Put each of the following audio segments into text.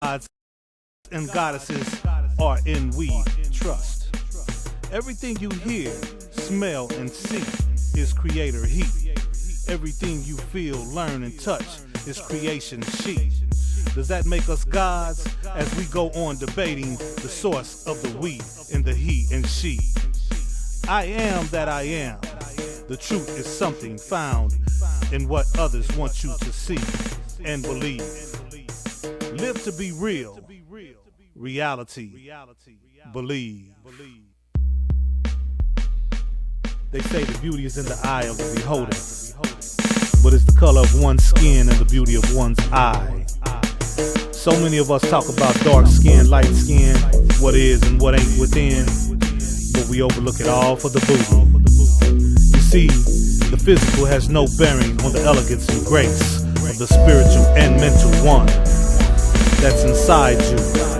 gods and goddesses are in we trust. Everything you hear, smell, and see is creator he. Everything you feel, learn, and touch is creation she. Does that make us gods as we go on debating the source of the we in the he and she? I am that I am. The truth is something found in what others want you to see and believe. Live to be real. Reality. Believe. They say the beauty is in the eye of the beholder, but it's the color of one's skin and the beauty of one's eye. So many of us talk about dark skin, light skin, what is and what ain't within, but we overlook it all for the booty. You see, the physical has no bearing on the elegance and grace of the spiritual and mental one that's inside you,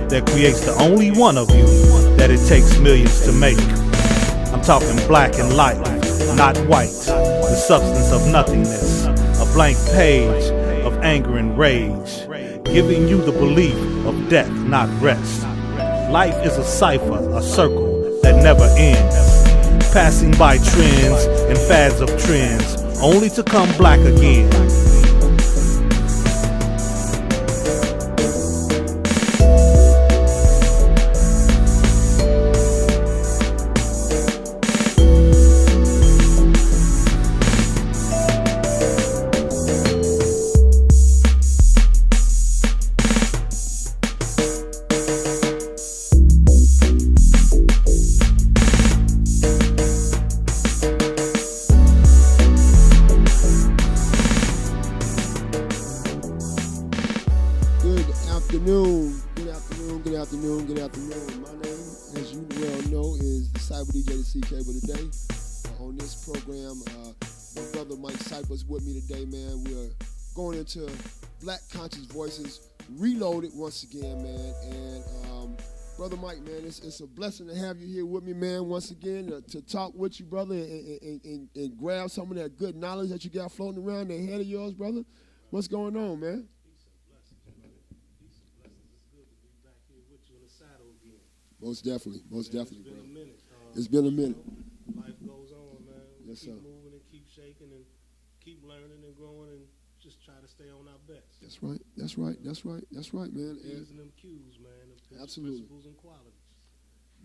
that creates the only one of you that it takes millions to make. I'm talking black and light, not white, the substance of nothingness, a blank page of anger and rage, giving you the belief of death, not rest. Life is a cipher, a circle that never ends, passing by trends and fads of trends, only to come black again. Good afternoon. My name, as you well know, is the Cypha DJ, the CK. But today, on this program, my brother Mike Cypha is with me today, man. We're going into Black Conscious Voices Reloaded once again, man. And brother Mike, man, it's a blessing to have you here with me, man, once again, to talk with you, brother, and grab some of that good knowledge that you got floating around the head of yours, brother. What's going on, man? Most definitely, bro. It's been a minute. Life goes on, man. Yes, sir. Keep moving and keep shaking and keep learning and growing and just try to stay on our best. That's right, man. Using them cues, man. Absolutely. Principles and qualities.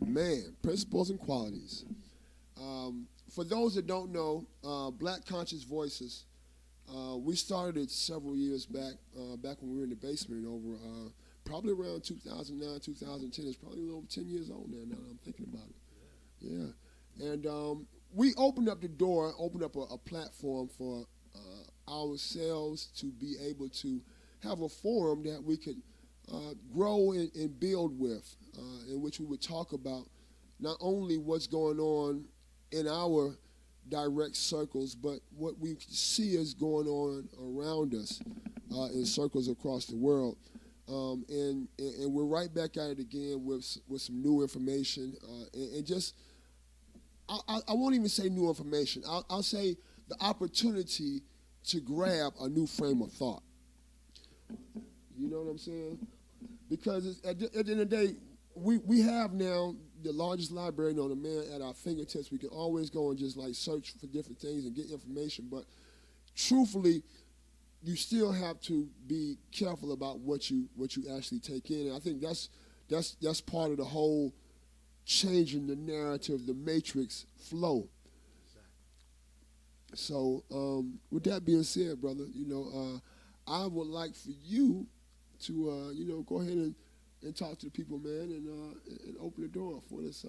Man, principles and qualities. For those that don't know, Black Conscious Voices, we started it several years back when we were in the basement over probably around 2009, 2010. It's probably a little 10 years old now that I'm thinking about it. Yeah. And we opened up the door, opened up a platform for ourselves to be able to have a forum that we could grow and build with, in which we would talk about not only what's going on in our direct circles, but what we see is going on around us in circles across the world. And we're right back at it again with some new information, and just I won't even say new information. I'll say the opportunity to grab a new frame of thought. You know what I'm saying? Because at the end of the day, we have now the largest library known to man at our fingertips. We can always go and just like search for different things and get information, but truthfully, you still have to be careful about what you actually take in. And I think that's part of the whole changing the narrative, the matrix flow. Exactly. So with that being said, brother, I would like for you to go ahead and talk to the people, man, and open the door for this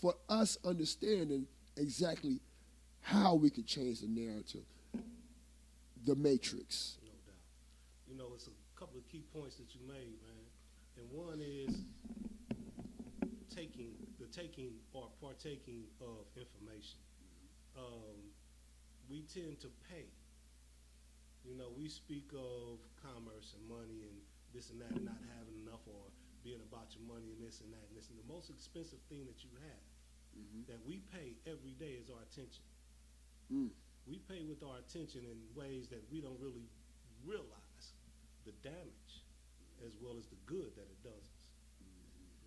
for us understanding exactly how we could change the narrative. The matrix. No doubt. It's a couple of key points that you made, man. And one is taking or partaking of information. We tend to pay. We speak of commerce and money and this and that, and not having enough, or being about your money and this and that and this. And the most expensive thing that you have that we pay every day is our attention. We pay with our attention in ways that we don't really realize the damage as well as the good that it does us.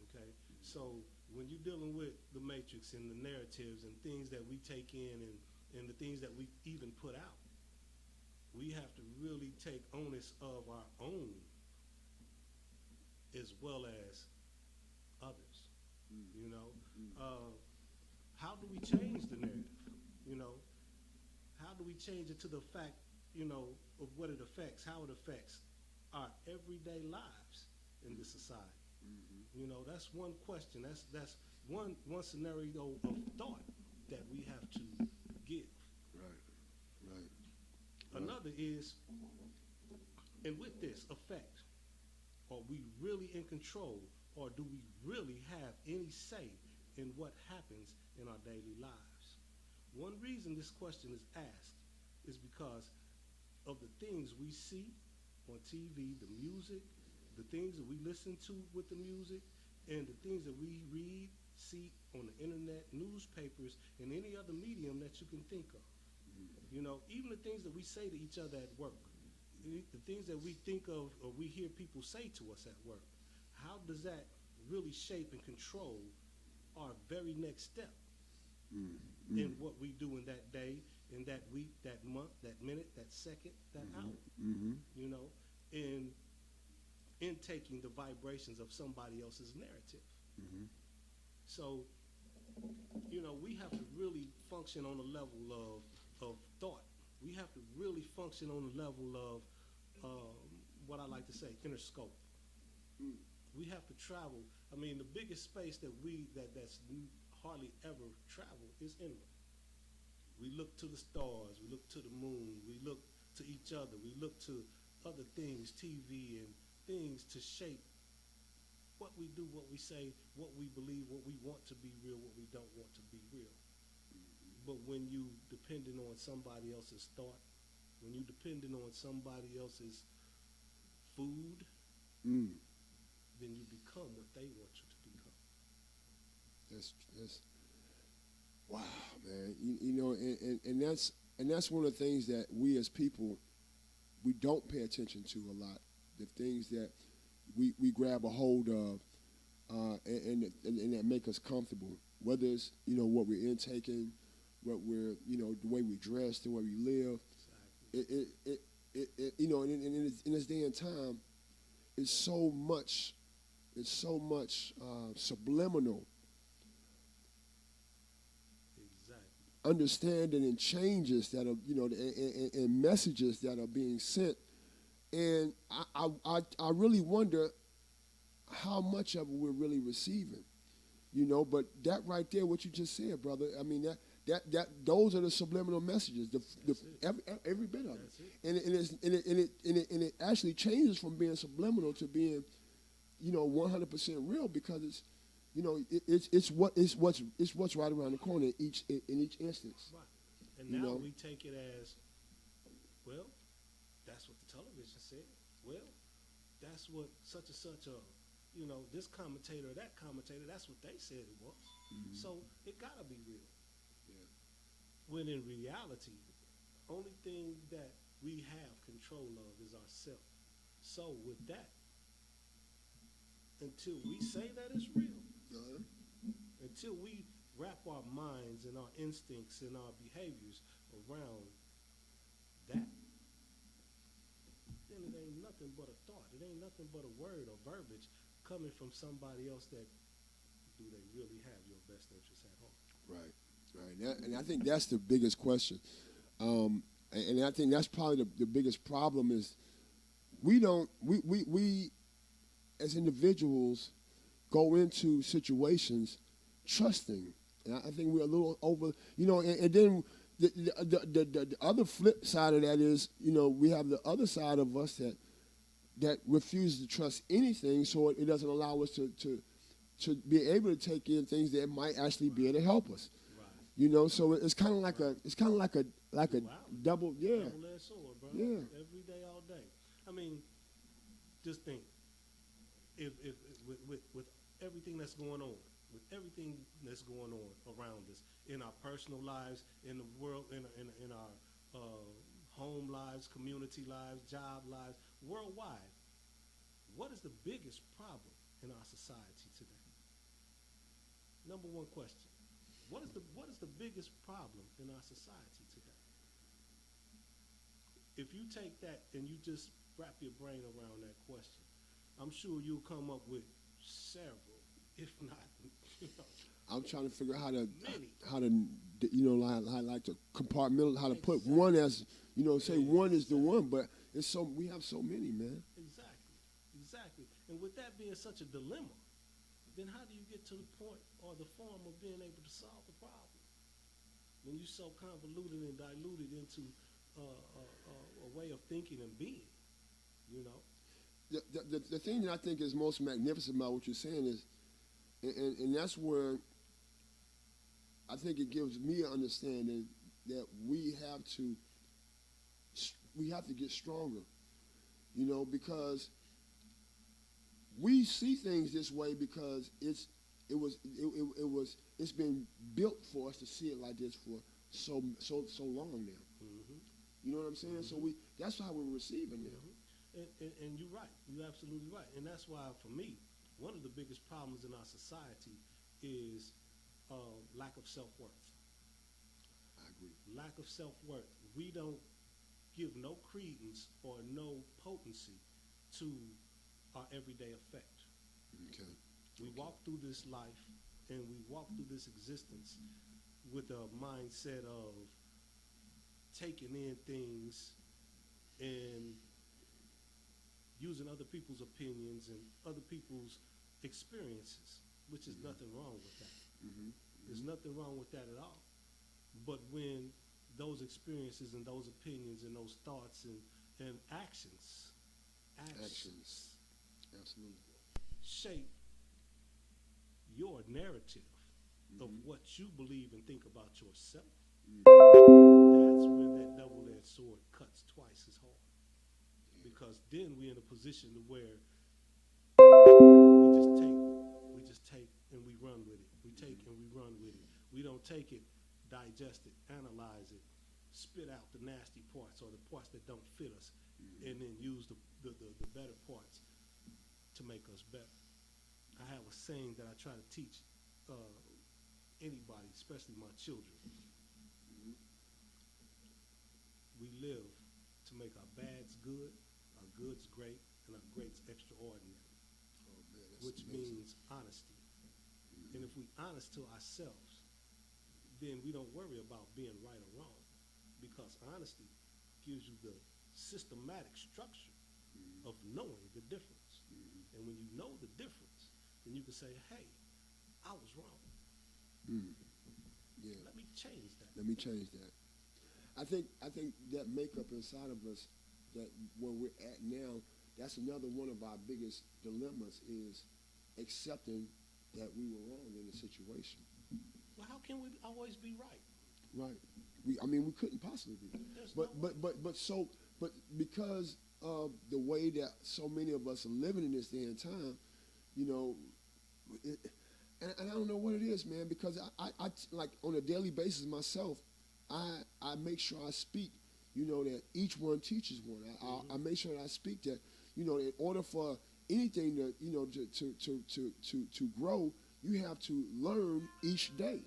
Okay, so when you're dealing with the matrix and the narratives and things that we take in and the things that we even put out, we have to really take onus of our own as well as others. You know, how do we change the narrative? You know, how do we change it to the fact, you know, of what it affects, how it affects our everyday lives in this society? You know, that's one question. That's one scenario of thought that we have to give. Right. Another is, and with this effect, are we really in control, or do we really have any say in what happens in our daily lives? One reason this question is asked is because of the things we see on TV, the music, the things that we listen to with the music, and the things that we read, see on the internet, newspapers, and any other medium that you can think of. You know, even the things that we say to each other at work, the things that we think of or we hear people say to us at work, how does that really shape and control our very next step in what we do in that day, in that week, that month, that minute, that second, that hour? You know, in taking the vibrations of somebody else's narrative. So, you know, we have to really function on a level of thought. We have to really function on a level of what I like to say, inner scope. We have to travel. I mean, the biggest space that's hardly ever traveled is inward. We look to the stars, we look to the moon, we look to each other, we look to other things, TV and things to shape what we do, what we say, what we believe, what we want to be real, what we don't want to be real. But when you depending on somebody else's thought, when you depending on somebody else's food, then you become what they want you to become. That's wow, man. You know, and that's one of the things that we as people we don't pay attention to a lot. The things that we grab a hold of and that make us comfortable. Whether it's, you know, what we're intaking, what we're, you know, the way we dress, the way we live. Exactly. You know, in this day and time, it's so much subliminal. Exactly. Understanding and changes that are, you know, and messages that are being sent. And I really wonder how much of it we're really receiving, you know. But that right there, what you just said, brother. I mean, that those are the subliminal messages. Every bit of it. And it actually changes from being subliminal to being, you know, 100% real, because it's, you know, it's what's right around the corner in each instance. Right. And now we take it as, well, that's what the television said. Well, that's what such and such you know, this commentator or that commentator, that's what they said it was. So it gotta be real. Yeah. When in reality, only thing that we have control of is ourselves. So with that, until we say that it's real, until we wrap our minds and our instincts and our behaviors around that, then it ain't nothing but a thought. It ain't nothing but a word or verbiage coming from somebody else that do they really have your best interests at heart? Right. And I think that's the biggest question. And I think that's probably the biggest problem is we as individuals go into situations trusting. And I think we're a little over, you know, and then the other flip side of that is, you know, we have the other side of us that refuses to trust anything, so it doesn't allow us to be able to take in things that might actually be able to help us. Right. You know, so it's kind of like a double, double-edged sword, bro. Yeah. Every day, all day. I mean, just think, if with everything that's going on, with everything that's going on around us, in our personal lives, in the world, in our home lives, community lives, job lives, worldwide, what is the biggest problem in our society today? Number one question. What is the biggest problem in our society today? If you take that and you just wrap your brain around that question, I'm sure you'll come up with several, if not, you know, I'm trying to figure out many. how to like to compartmentalize, how to put one as, say one is the one, but we have so many, man. Exactly. And with that being such a dilemma, then how do you get to the point or the form of being able to solve the problem? When you're so convoluted and diluted into a way of thinking and being, you know? The thing that I think is most magnificent about what you're saying is, and that's where I think it gives me an understanding that we have to get stronger, because we see things this way because it's been built for us to see it like this for so long now. Mm-hmm. You know what I'm saying? Mm-hmm. So that's how we're receiving now. Mm-hmm. And you're right. You're absolutely right. And that's why, for me, one of the biggest problems in our society is lack of self-worth. I agree. Lack of self-worth. We don't give no credence or no potency to our everyday effect. Okay. We walk through this life and we walk through this existence with a mindset of taking in things and using other people's opinions and other people's experiences, which is nothing wrong with that. Mm-hmm. There's nothing wrong with that at all. But when those experiences and those opinions and those thoughts and actions Absolutely. shape your narrative of what you believe and think about yourself, that's when that double-edged sword cuts twice as hard. Because then we're in a position to where we just take and we run with it. We take and we run with it. We don't take it, digest it, analyze it, spit out the nasty parts or the parts that don't fit us, and then use the better parts to make us better. I have a saying that I try to teach anybody, especially my children. We live to make our bads good, our goods great, and our greats extraordinary, which means honesty. And if we're honest to ourselves, then we don't worry about being right or wrong, because honesty gives you the systematic structure of knowing the difference. And when you know the difference, then you can say, hey, I was wrong. Yeah. Let me change that. Let me change that. I think that makeup inside of us, that where we're at now, that's another one of our biggest dilemmas, is accepting that we were wrong in the situation. Well, how can we always be right? Right. We couldn't possibly be. But because of the way that so many of us are living in this day and time, and I don't know what it is, man, because I like on a daily basis myself, I make sure I speak, that each one teaches one. I make sure that I speak that, in order for anything to grow, you have to learn each day.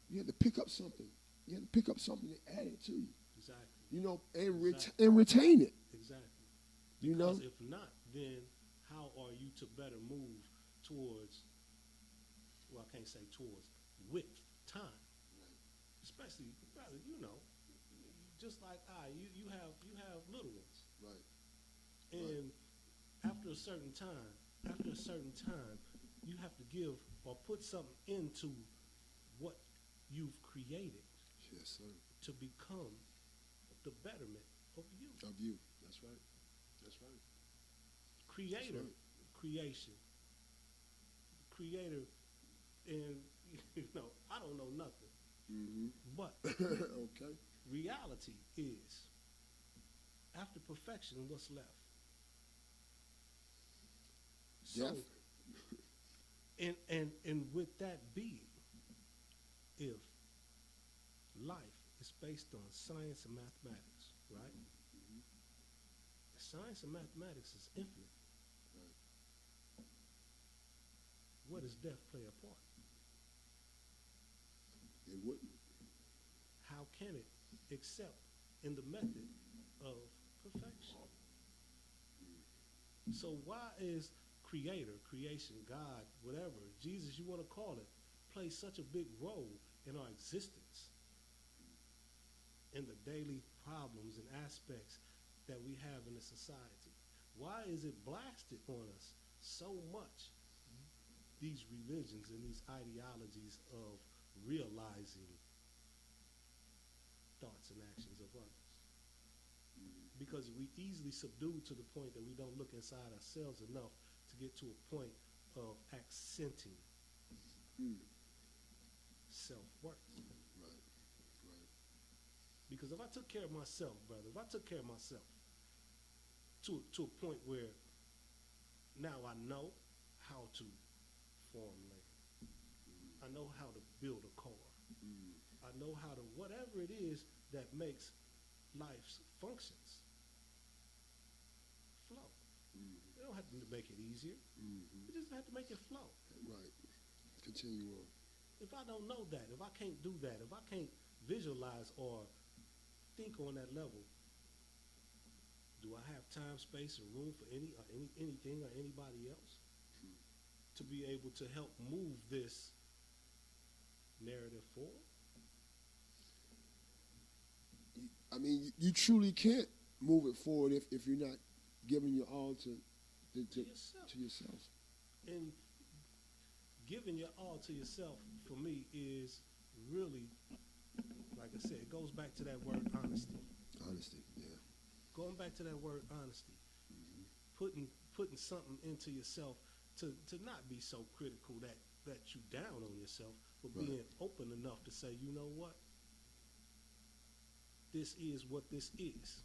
You have to pick up something. You have to pick up something and add it to you. Exactly. And retain it. Exactly. Because if not, then how are you to better move towards, well, I can't say towards, with time? Right. Especially, brother, just like you have little ones. Right. And after a certain time, you have to give or put something into what you've created. Yes, sir. To become the betterment of you. Of you. That's right. That's right. Creator, That's right. Creation. Creator, and I don't know nothing. Mm-hmm. But okay. Reality is, after perfection, what's left? Death. So, and with that being, if life is based on science and mathematics, right? Mm-hmm. Science and mathematics is infinite. where does death play a part? It wouldn't. How can it except in the method of perfection? So why is creator, creation, God, whatever, Jesus you want to call it, plays such a big role in our existence, in the daily problems and aspects that we have in the society? Why is it blasted on us so much, these religions and these ideologies of realizing thoughts and actions of others? Because we easily subdue to the point that we don't look inside ourselves enough to get to a point of accenting self-worth. Right. Because if I took care of myself, brother, if I took care of myself to a point where now I know how to form land, I know how to build a car, I know how to, whatever it is that makes life's functions flow. You don't have to make it easier. You just have to make it flow. Right. Continue on. If I don't know that, if I can't do that, if I can't visualize or think on that level, do I have time, space, and room for anything or anybody else to be able to help move this narrative forward? I mean, you truly can't move it forward if you're not giving your all to yourself. And giving your all to yourself, for me, is really, like I said, it goes back to that word honesty. Honesty, yeah. Going back to that word honesty. Putting something into yourself to not be so critical that you down on yourself, but Right. being open enough to say, you know what? This is what this is.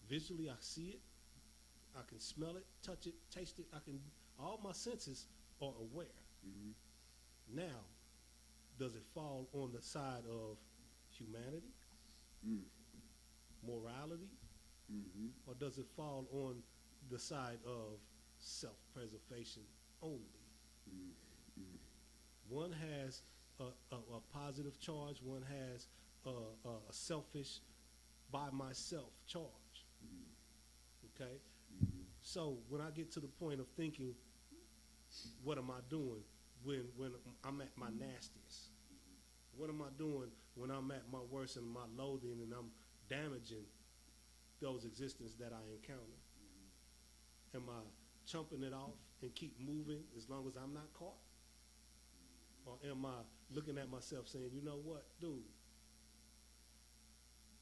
Visually, I see it. I can smell it, touch it, taste it. All my senses are aware. Now, does it fall on the side of humanity, morality, or does it fall on the side of self-preservation only? One has a positive charge. One has a selfish, by myself charge. Okay? So when I get to the point of thinking, what am I doing when I'm at my nastiest? What am I doing when I'm at my worst and my loathing and I'm damaging those existences that I encounter? Am I chumping it off and keep moving as long as I'm not caught? Or am I looking at myself saying, you know what, dude,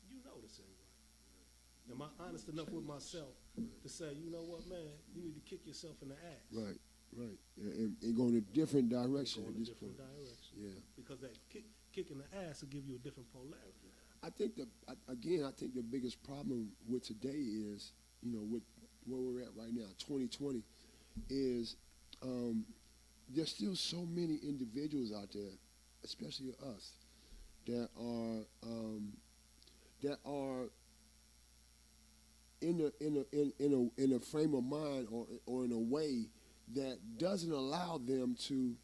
you know this ain't right. Am I honest enough with myself to say, you know what, man, you need to kick yourself in the ass? Right. And go in a different direction at this point. Yeah. Because that kick in the ass will give you a different polarity. I think the biggest problem with today is, with where we're at right now, 2020, is there's still so many individuals out there, especially us, that are in a frame of mind or in a way that doesn't allow them to.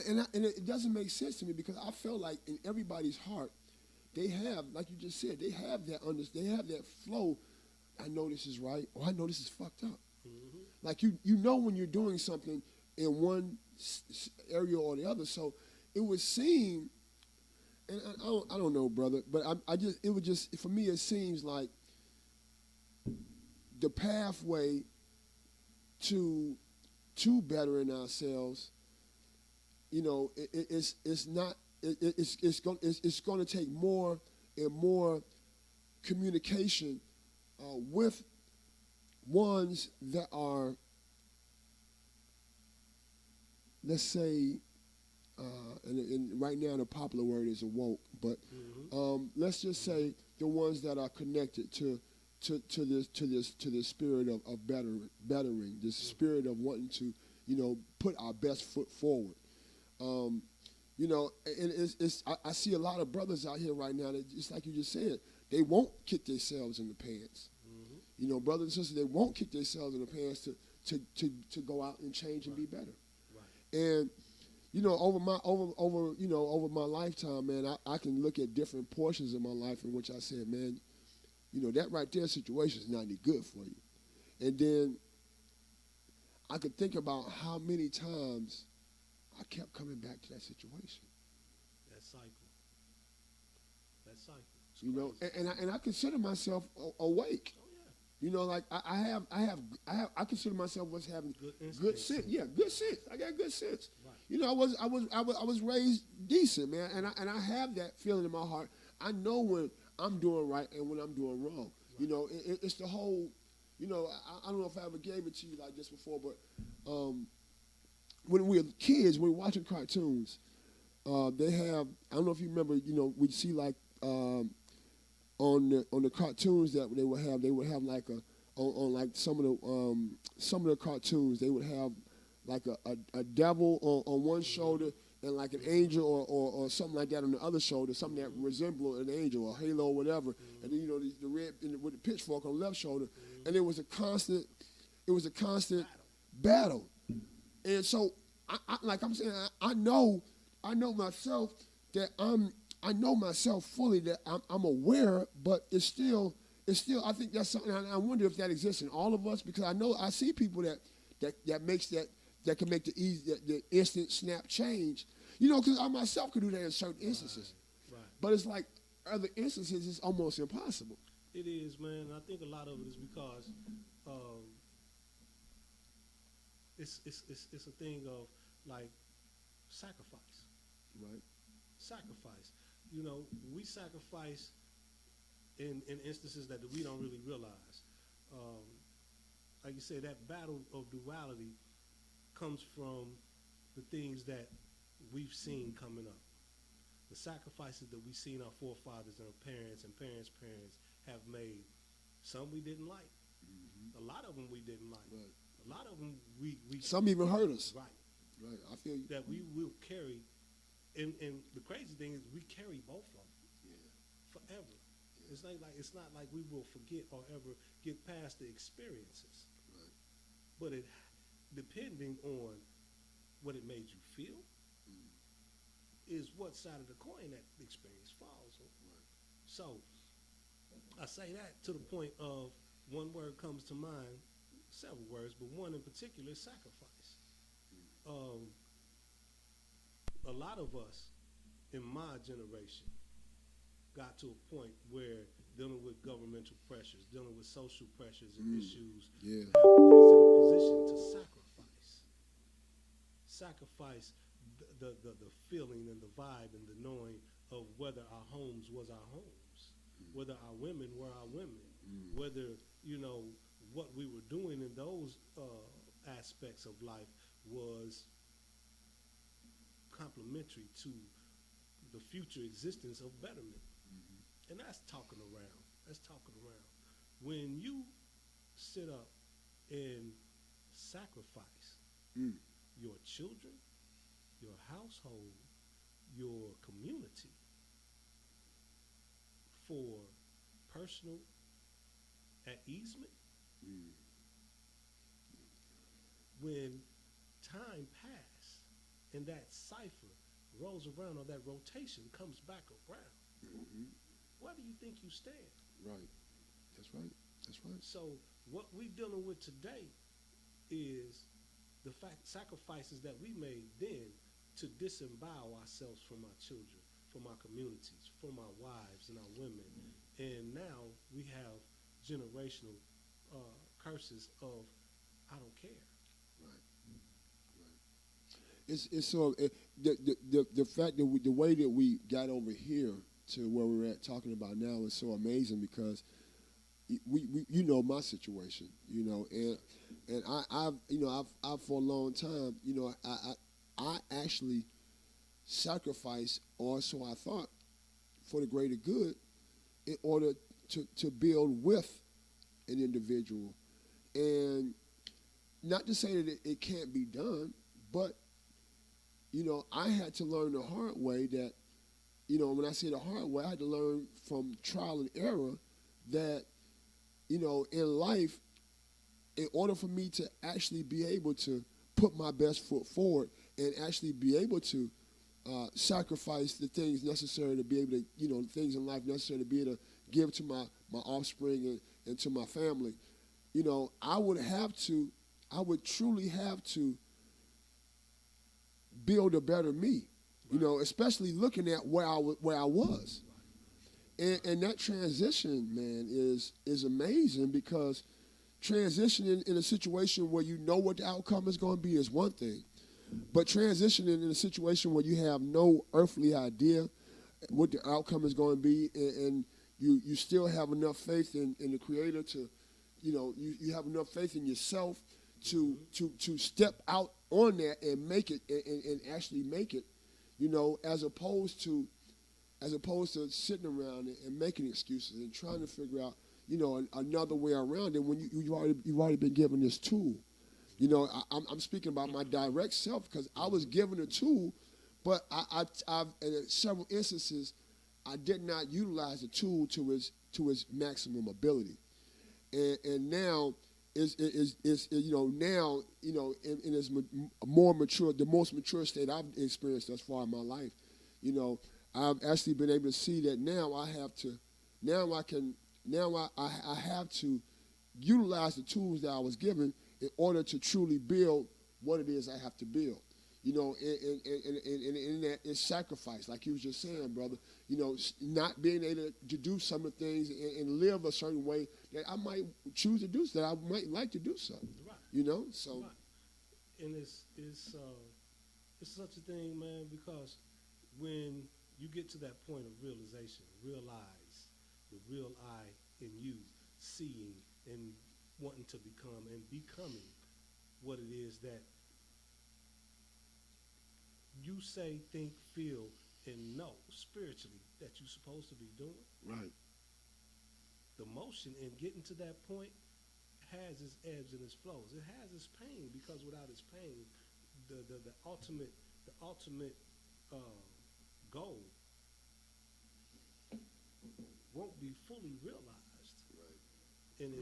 And it doesn't make sense to me, because I feel like in everybody's heart, they have, like you just said, they have that flow. I know this is right, or I know this is fucked up. Like you know when you're doing something in one area or the other. So it would seem, and I don't know, brother, but for me it seems like the pathway to bettering ourselves, it's going to take more and more communication with ones that are, let's say, and right now the popular word is awoke, but let's just say the ones that are connected to this spirit of bettering, this spirit of wanting to, put our best foot forward. And I see a lot of brothers out here right now that, just like you just said, they won't kick themselves in the pants. Brothers and sisters, they won't kick themselves in the pants to go out and change and be better. Right. And over my lifetime, man, I can look at different portions of my life in which I said, man, that right there situation is not any good for you. And then I could think about how many times I kept coming back to that situation. That cycle. And I consider myself awake. Oh yeah. Like I consider myself as having good sense. Yeah, good sense. I got good sense. Right. I was raised decent, man, and I have that feeling in my heart. I know when I'm doing right and when I'm doing wrong. Right. It's the whole. I don't know if I ever gave it to you like this before, but when we were kids, when we were watching cartoons, they have. I don't know if you remember. We'd see like on the cartoons that they would have like on like some of the cartoons they would have like a devil on one shoulder and like an angel or something like that on the other shoulder, something that resembled an angel or halo or whatever, and then the red with the pitchfork on the left shoulder, and it was a constant battle. And so like I'm saying, I know myself that I know myself fully that I'm aware, but it's still I think that's something. I wonder if that exists in all of us, because I see people that makes that can make the instant snap change. Because I myself could do that in certain instances. Right. But it's like other instances, it's almost impossible. It is, man. I think a lot of it is because it's a thing of like sacrifice. Right. Sacrifice. We sacrifice in instances that we don't really realize. Like you said, that battle of duality comes from the things that we've seen coming up. The sacrifices that we've seen our forefathers and our parents and parents' parents have made. Some we didn't like. Mm-hmm. A lot of them we didn't like. Right. A lot of them we some even hurt us. Right. Right. I feel you. That we will carry. And the crazy thing is we carry both of them. Yeah. Forever. Yeah. It's not like we will forget or ever get past the experiences. Right. But it depending on what it made you feel is what side of the coin that experience falls on. Right. So I say that to the point of one word comes to mind, several words, but one in particular is sacrifice. A lot of us in my generation got to a point where dealing with governmental pressures, dealing with social pressures and issues, have put us in a position to sacrifice the feeling and the vibe and the knowing of whether our homes was our homes, whether our women were our women, whether, what we were doing in those aspects of life was complementary to the future existence of betterment. And that's talking around. When you sit up and sacrifice your children, your household, your community for personal easement, when time passes and that cipher rolls around or that rotation comes back around, where do you think you stand? Right. That's right. So what we're dealing with today is the sacrifices that we made then to disembowel ourselves from our children, from our communities, from our wives and our women. And now we have generational curses of I don't care. It's so the fact that the way that we got over here to where we're at talking about now is so amazing, because we my situation, and I've for a long time, I actually sacrificed, or so I thought, for the greater good, in order to build with an individual. And not to say that it can't be done, but I had to learn the hard way that, when I say the hard way, I had to learn from trial and error that, in life, in order for me to actually be able to put my best foot forward and actually be able to sacrifice the things necessary to be able to, things in life necessary to be able to give to my offspring and to my family, I would truly have to build a better me, especially looking at where I was. And that transition, man, is amazing, because transitioning in a situation where you know what the outcome is going to be is one thing. But transitioning in a situation where you have no earthly idea what the outcome is going to be, and you still have enough faith in the Creator to, you have enough faith in yourself to step out on that and make it and actually make it, as opposed to sitting around and making excuses and trying to figure out, another way around it when you've already been given this tool. I'm speaking about my direct self, because I was given a tool, but I've in several instances I did not utilize the tool to its maximum ability, and now is now in its more mature, the most mature state I've experienced thus far in my life. I've actually been able to see that now I have to utilize the tools that I was given in order to truly build what it is I have to build. And that is sacrifice, like you was just saying, brother. Not being able to do some of the things and live a certain way that I might choose to do, that I might like to do so. Right. So. Right. And it's such a thing, man, because when you get to that point of realization, realize the real I in you, seeing and wanting to become and becoming what it is that you say, think, feel, and know spiritually that you're supposed to be doing. Right. The motion in getting to that point has its ebbs and its flows. It has its pain, because without its pain, the ultimate goal won't be fully realized. Right. In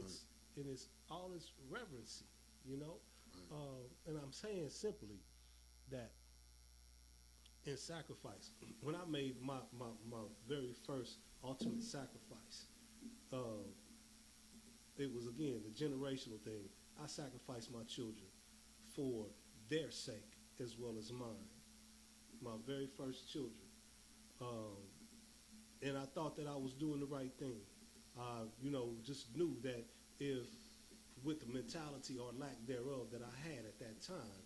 its all its reverency, Right. And I'm saying simply that in sacrifice, when I made my very first ultimate sacrifice, it was, again, the generational thing. I sacrificed my children for their sake as well as mine, my very first children. And I thought that I was doing the right thing. Just knew that if, with the mentality or lack thereof that I had at that time,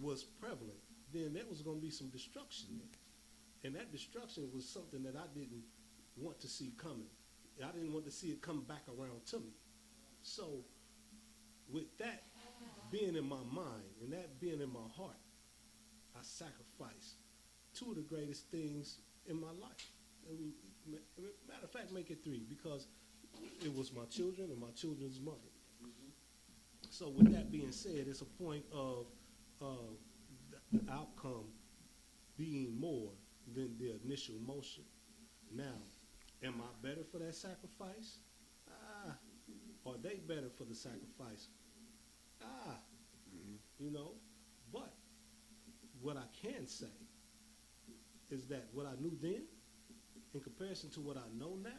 was prevalent, then there was going to be some destruction there. And that destruction was something that I didn't want to see coming. I didn't want to see it come back around to me. So with that being in my mind and that being in my heart, I sacrificed two of the greatest things in my life. Matter of fact, make it three, because it was my children and my children's mother. Mm-hmm. So with that being said, it's a point of the outcome being more than the initial motion. Now, am I better for that sacrifice? Are they better for the sacrifice? But what I can say is that what I knew then, in comparison to what I know now,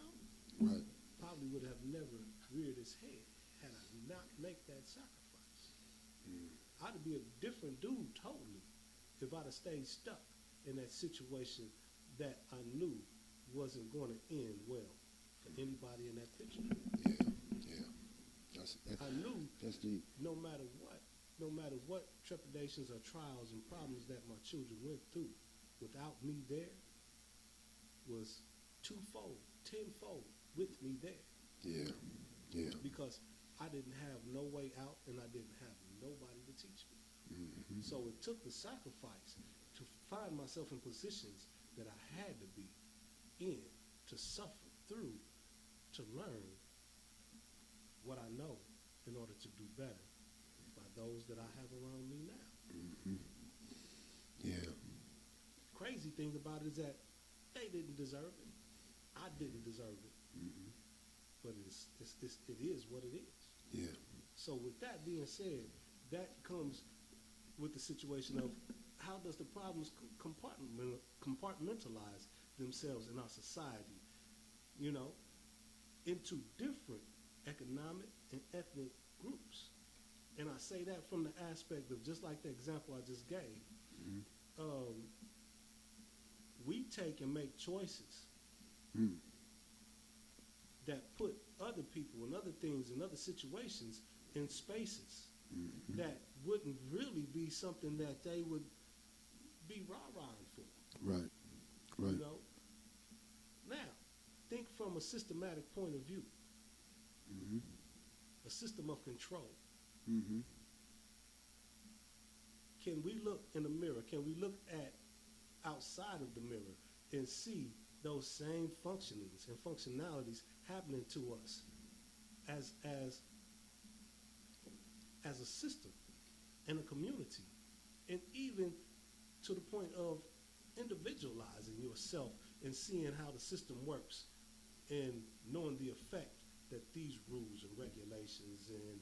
right, probably would have never reared its head had I not make that sacrifice. I'd be a different dude totally if I'd have stayed stuck in that situation that I knew wasn't going to end well for anybody in that picture. Yeah. I knew that's deep. No matter what trepidations or trials and problems that my children went through, without me there was twofold, tenfold with me there. Yeah. Because I didn't have no way out and I didn't have nobody to teach me. Mm-hmm. So it took the sacrifice to find myself in positions that I had to be in, to suffer through, to learn what I know in order to do better by those that I have around me now. Mm-hmm. Yeah. Crazy thing about it is that they didn't deserve it. I didn't deserve it. Mm-hmm. but it is what it is. Yeah. So with that being said, that comes with the situation of how does the problems compartmentalize themselves in our society, you know, into different economic and ethnic groups. And I say that from the aspect of just like the example I just gave. We take and make choices that put other people and other things and other situations in spaces that wouldn't really be something that they would be rah-rahing for. Right. Right. You know? Now, think from a systematic point of view. A system of control. Can we look in the mirror? Can we look at outside of the mirror and see those same functionings and functionalities happening to us as a system and a community, and even to the point of individualizing yourself and seeing how the system works and knowing the effect that these rules and regulations and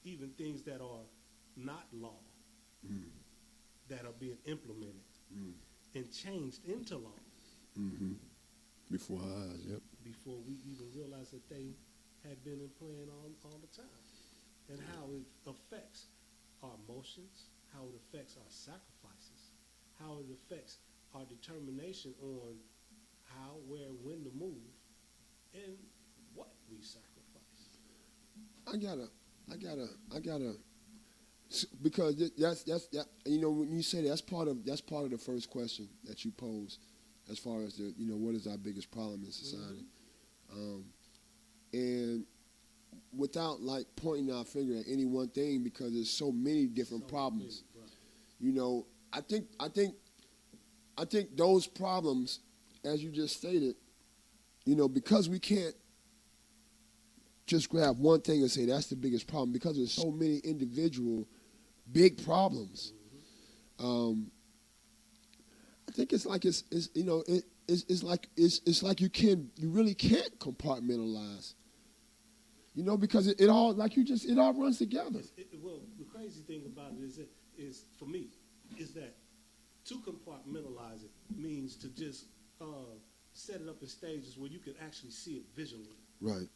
even things that are not law that are being implemented and changed into law before our eyes. Yep. Before we even realized that they had been in playing all the time, and how it affects our emotions, how it affects our sacrifices, how it affects our determination on how, where, when to move, and what we sacrifice. I gotta, because that's you know, when you say that's part of the first question that you pose, as far as the, you know, what is our biggest problem in society, and without like pointing our finger at any one thing, because there's so many different problems. You know, I think those problems, as you just stated, you know, because we can't just grab one thing and say that's the biggest problem, because there's so many individual big problems. I think it's like it's you know, it's like you really can't compartmentalize. You know, because it all, like it all runs together. Well, the crazy thing about it is for me, is that to compartmentalize it means to just set it up in stages where you can actually see it visually. Right.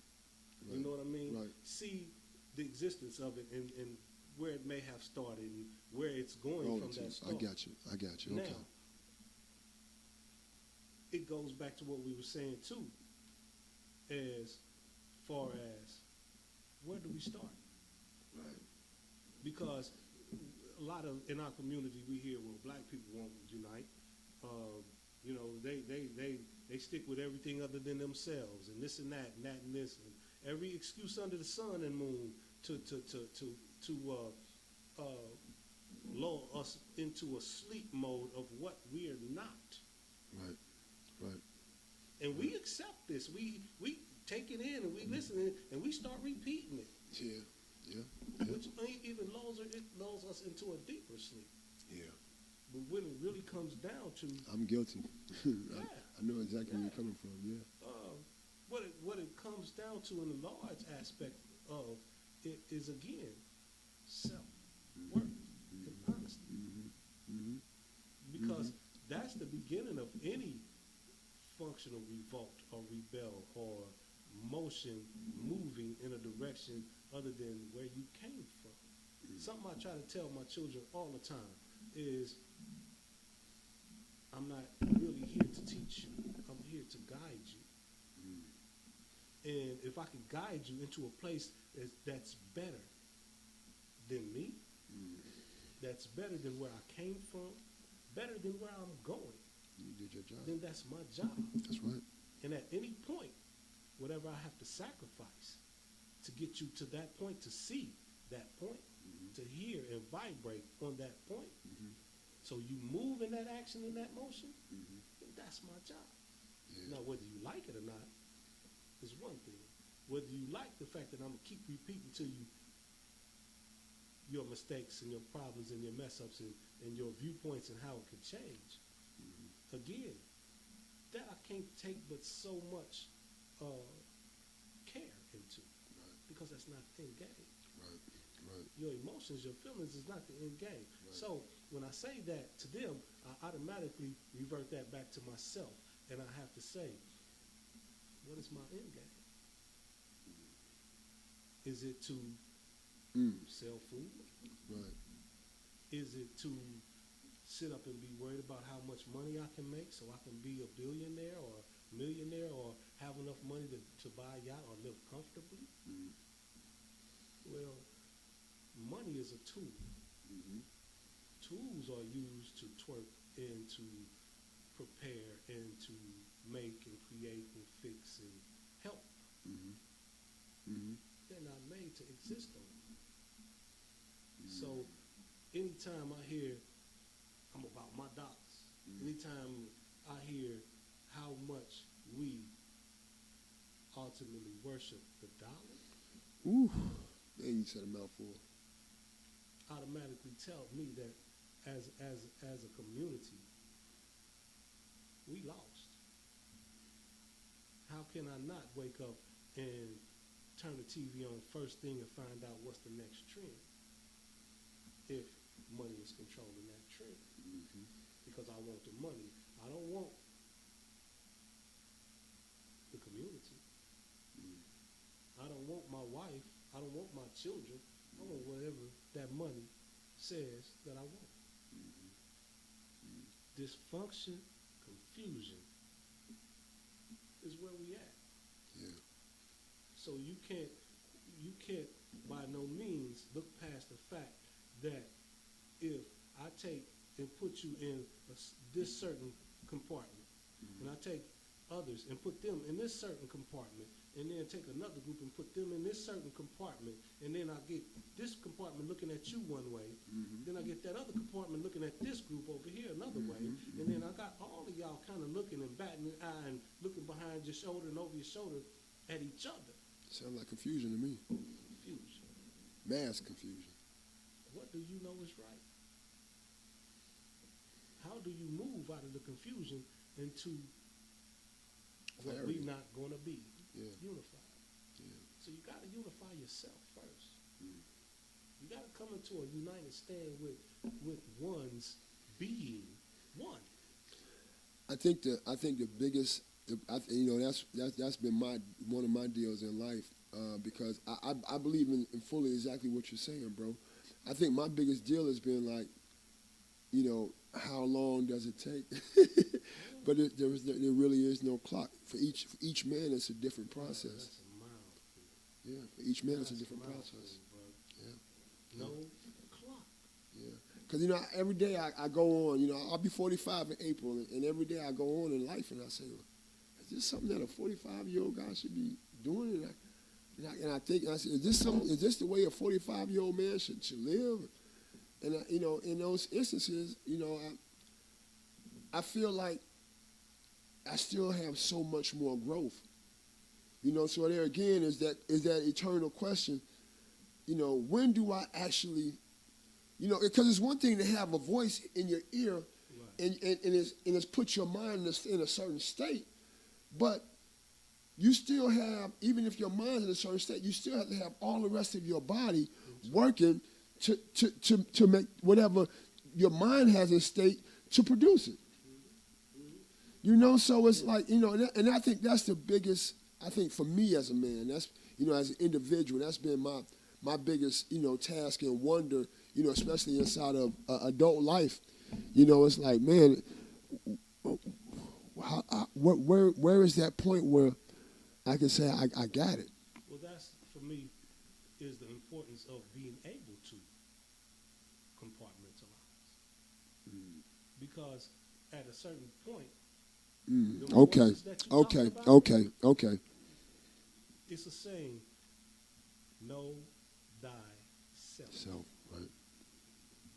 You know what I mean? Right. See the existence of it and where it may have started and where it's going from that start. I got you. Okay. Now, it goes back to what we were saying too, as far as where do we start? Right. Because a lot of, in our community, we hear, well, black people won't unite. You know, they stick with everything other than themselves, and this and that and this, and every excuse under the sun and moon to lull us into a sleep mode of what we are not. Right. And we accept this. We take it in and we listen and we start repeating it. Yeah. Which even lulls us into a deeper sleep. Yeah. But when it really comes down to, I'm guilty. Yeah. I know exactly where you're coming from. Yeah. What it comes down to in the large aspect of it is, again, self-worth and honesty. Because that's the beginning of any functional revolt or rebel or motion moving in a direction other than where you came from. Something I try to tell my children all the time is, I'm not really here to teach you. I'm here to guide you. And if I can guide you into a place that's better than me, that's better than where I came from, better than where I'm going, You did your job. then that's my job. That's right. And at any point, whatever I have to sacrifice to get you to that point, to see that point, to hear and vibrate on that point, so you move in that action, in that motion, then that's my job. Yeah. Now, whether you like it or not is one thing. Whether you like the fact that I'm going to keep repeating to you your mistakes and your problems and your mess-ups and your viewpoints and how it could change, again, that I can't take but so much into, because that's not the end game. Right. Right. Your emotions, your feelings is not the end game. Right. So when I say that to them, I automatically revert that back to myself, and I have to say, what is my end game? Is it to sell food? Right. Is it to sit up and be worried about how much money I can make so I can be a billionaire or a millionaire or have enough money to buy a yacht or live comfortably? Well, money is a tool. Tools are used to twerk and to prepare and to make and create and fix and help. They're not made to exist on. So anytime I hear I'm about my dollars, anytime I hear how much we ultimately worship the dollar, Ooh, man, you said a mouthful. automatically tell me that as a community, we lost. How can I not wake up and turn the TV on first thing and find out what's the next trend if money is controlling that trend? Because I want the money. I don't want the community. I don't want my wife. I don't want my children. I want whatever that money says that I want. Dysfunction, confusion is where we at. Yeah. So you can't by no means look past the fact that if I take and put you in this certain compartment, and I take others and put them in this certain compartment, and then take another group and put them in this certain compartment, and then I get this compartment looking at you one way, then I get that other compartment looking at this group over here another way, and then I got all of y'all kind of looking and batting an eye and looking behind your shoulder and over your shoulder at each other. Sounds like confusion to me. Confusion. Mass confusion. What do you know is right? How do you move out of the confusion into what Clarity. we're not going to be? Yeah. Unified. Yeah. So you got to unify yourself first. You got to come into a united stand with one's being one. I think the biggest, that's been one of my deals in life because I believe in fully exactly what you're saying, bro. I think my biggest deal has been like, how long does it take? But there really is no clock. For each man, it's a different process. That's a mouthful. Yeah, for each man, it's a That's different mouthful, process. bro. Yeah. No clock. Yeah, because every day I go on. I'll be 45 in April, and every day I go on in life, and I say, well, is this something that a 45-year-old guy should be doing? And I think, I say, is this the way a 45-year-old man should live? And in those instances, I feel like I still have so much more growth. So there again is that eternal question. When do I actually, because it's one thing to have a voice in your ear, Right. and it's put your mind in a certain state, but you still have, even if your mind's in a certain state, you still have to have all the rest of your body working to make whatever your mind has in state to produce it. So it's like, and I think that's the biggest, I think for me as a man, that's, as an individual, that's been my biggest, task and wonder, especially inside of adult life. It's like, man, where is that point where I can say I got it? Well, that's, for me, is the importance of being able to compartmentalize. Because at a certain point, the Okay, voices that you talk about, okay. It's a saying, know thyself. So, right.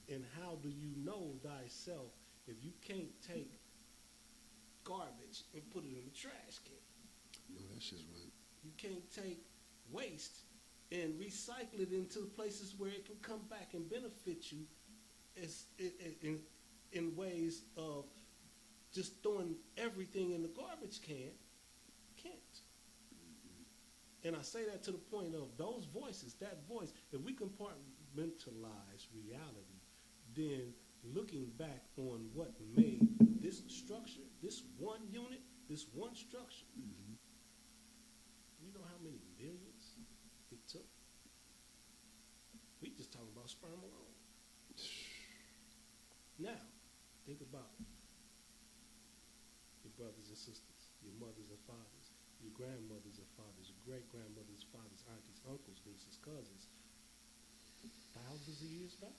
And how do you know thyself if you can't take garbage and put it in the trash can? No, that's just right. You can't take waste and recycle it into places where it can come back and benefit you in ways of just throwing everything in the garbage can. Can't. And I say that to the point of those voices, that voice, if we compartmentalize reality, then looking back on what made this structure, this one unit, this one structure, you know how many millions it took? We just talking about sperm alone. Now, think about your brothers and sisters, your mothers and fathers, your grandmothers and fathers, your great-grandmothers, fathers, aunties, uncles, nieces, cousins, thousands of years back.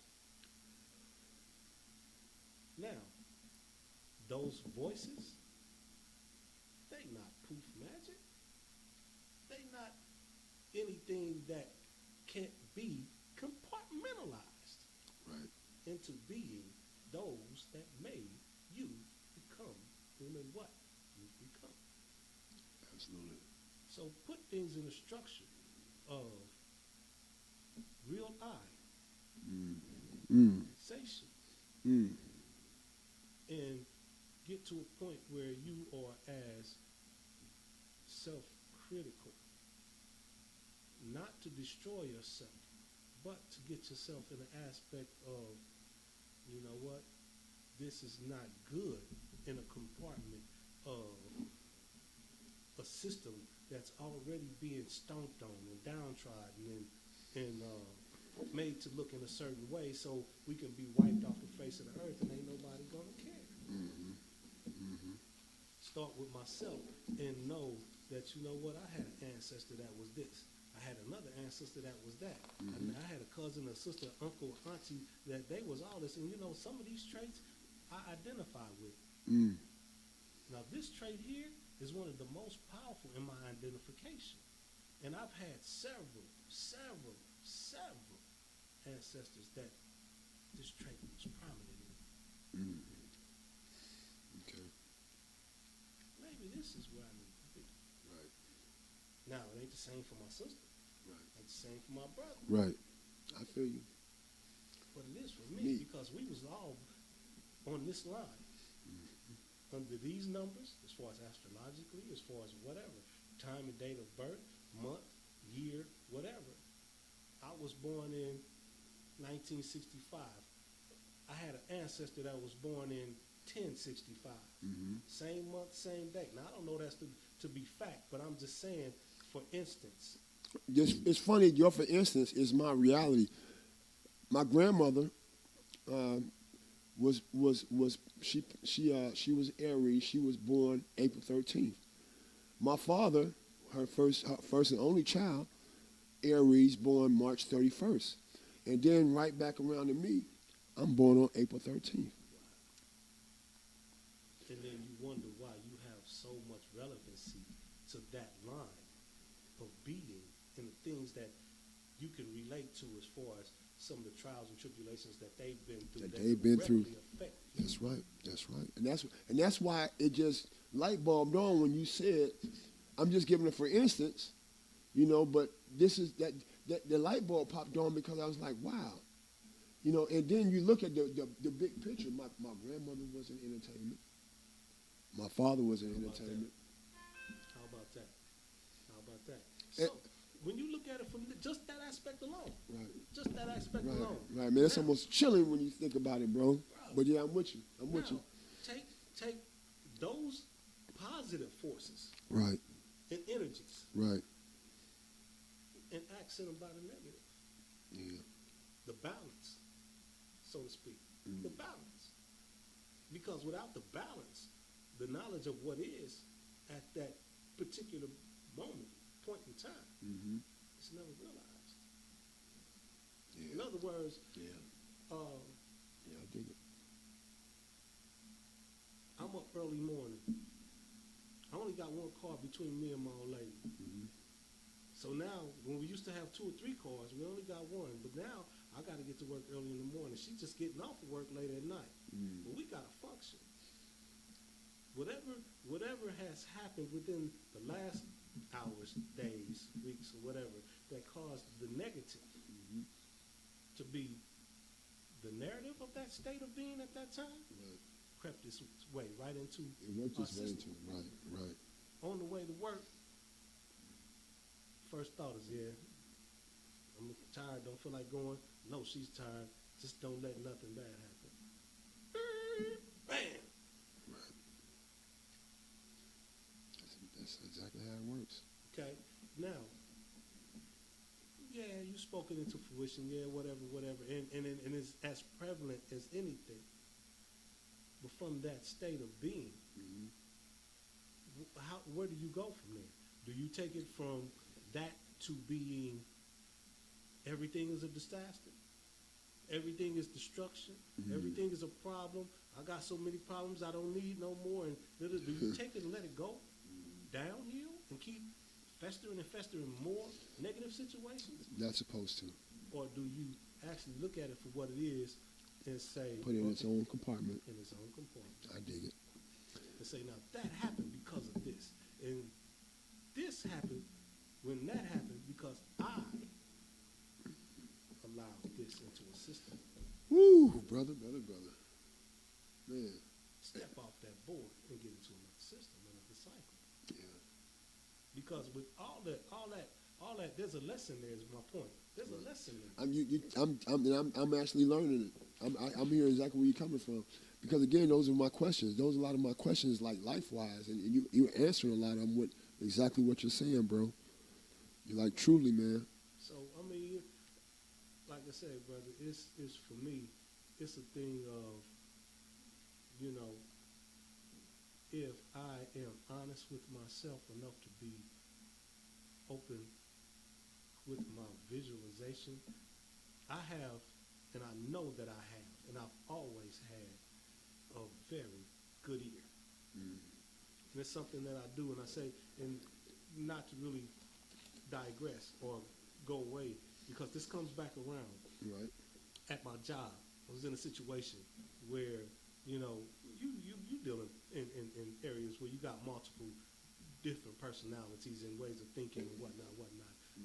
Now, those voices, they not poof magic. They not anything that can't be compartmentalized into being those that made you become whom and what you've become. Absolutely. So put things in a structure of real sensation, and get to a point where you are as self-critical, not to destroy yourself, but to get yourself in the aspect of, you know what, this is not good in a compartment of a system that's already being stomped on and downtrodden and made to look in a certain way so we can be wiped off the face of the earth and ain't nobody gonna care. Start with myself and know that, you know what, I had an ancestor that was this. I had another ancestor that was that. And I had a cousin, a sister, uncle, auntie, that they was all this. And you know, some of these traits I identify with. Now, this trait here is one of the most powerful in my identification. And I've had several ancestors that this trait was prominent in. Okay. Maybe this is where I need to be. Right. Now, it ain't the same for my sister. Right. Ain't the same for my brother. Right. I feel you. But it is for me because we was all on this line. Under these numbers, as far as astrologically, as far as whatever, time and date of birth, month, year, whatever. I was born in 1965. I had an ancestor that was born in 1065. Same month, same date. Now, I don't know that's to be fact, but I'm just saying, for instance. It's funny, your for instance is my reality. My grandmother was Aries. She was born April 13th. My father, her first and only child, Aries, born March 31st. And then right back around to me, I'm born on April 13th. And then you wonder why you have so much relevancy to that line of being and the things that you can relate to as far as some of the trials and tribulations that they've been through. Affect you. That's right. That's right. And that's why it just light bulbed on when you said, I'm just giving it for instance, you know, but this is that the light bulb popped on because I was like, wow. You know, and then you look at the big picture. My grandmother was in entertainment. My father was in entertainment. How about that? How about that? So when you look at it from just that aspect alone, just that aspect alone. Right, man. It's almost chilling when you think about it, bro. But yeah, I'm with you. I'm with you. Take those positive forces. Right. And energies. Right. And accent them by the negative. Yeah. The balance, so to speak. The balance. Because without the balance, the knowledge of what is at that particular moment, point in time, it's never realized. Yeah. In other words, I dig it. I'm up early morning. I only got one car between me and my old lady. So now, when we used to have 2 or 3 cars, we only got one. But now, I got to get to work early in the morning. She's just getting off of work late at night. But we got to function. Whatever has happened within the last hours, days, weeks, or whatever, that caused the negative to be the narrative of that state of being at that time, crept its way right into it worked our its way system. into it. Right. On the way to work, first thought is, yeah, I'm tired, don't feel like going. No, she's tired. Just don't let nothing bad happen. Bam! That's exactly how it works. Okay, now, yeah, you spoke it into fruition, yeah, whatever, and it's as prevalent as anything. But from that state of being, where do you go from there? Do you take it from that to being everything is a disaster? Everything is destruction. Everything is a problem. I got so many problems I don't need no more. And do you take it and let it go downhill and keep festering and festering more negative situations? Not supposed to. Or do you actually look at it for what it is and say... Put it in its own compartment. In its own compartment. I dig it. And say, now, that happened because of this. And this happened when that happened because I allowed this into a system. Woo, brother. Man. Step off that board and get into another system, another cycle. Yeah. Because with all that, there's a lesson there. Is my point. There's a lesson there. I'm actually learning it. I'm hearing exactly where you're coming from. Because again, those are my questions. Those are a lot of my questions, like life-wise, and you're answering a lot of them with exactly what you're saying, bro. You're like, truly, man. So I mean, like I said, brother, it's for me, it's a thing of, you know, if I am honest with myself enough to be open with my visualization, I have, and I know that I have, and I've always had a very good ear. And it's something that I do, and I say, and not to really digress or go away, because this comes back around. Right. At my job, I was in a situation where, you know, you dealing in areas where you got multiple different personalities and ways of thinking and whatnot.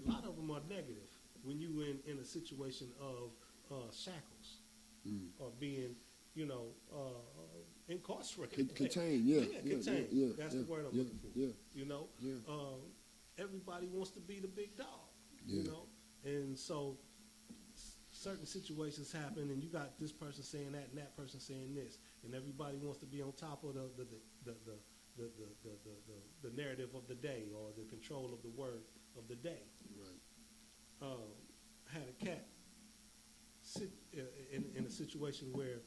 A lot of them are negative when you in a situation of shackles or being, you know, incarcerated. Contained, yeah. Contained. Yeah, That's the word I'm looking for. Yeah. You know, everybody wants to be the big dog. You know, and so certain situations happen, and you got this person saying that, and that person saying this, and everybody wants to be on top of the narrative of the day or the control of the word of the day. Right. Had a cat sit in a situation where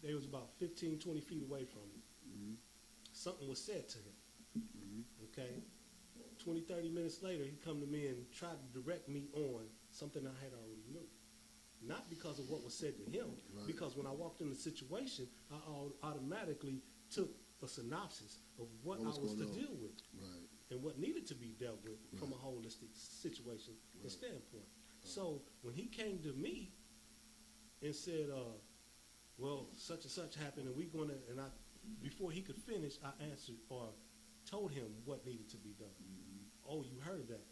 they was about 15, 20 feet away from him. Something was said to him. Okay? 20, 30 minutes later, he come to me and tried to direct me on something I had already knew. Not because of what was said to him, because when I walked in the situation, I automatically took a synopsis of what I was to deal with and what needed to be dealt with from a holistic situation and standpoint. So when he came to me and said, well, such and such happened, and we're going to, and before he could finish, I answered or told him what needed to be done. Oh, you heard that?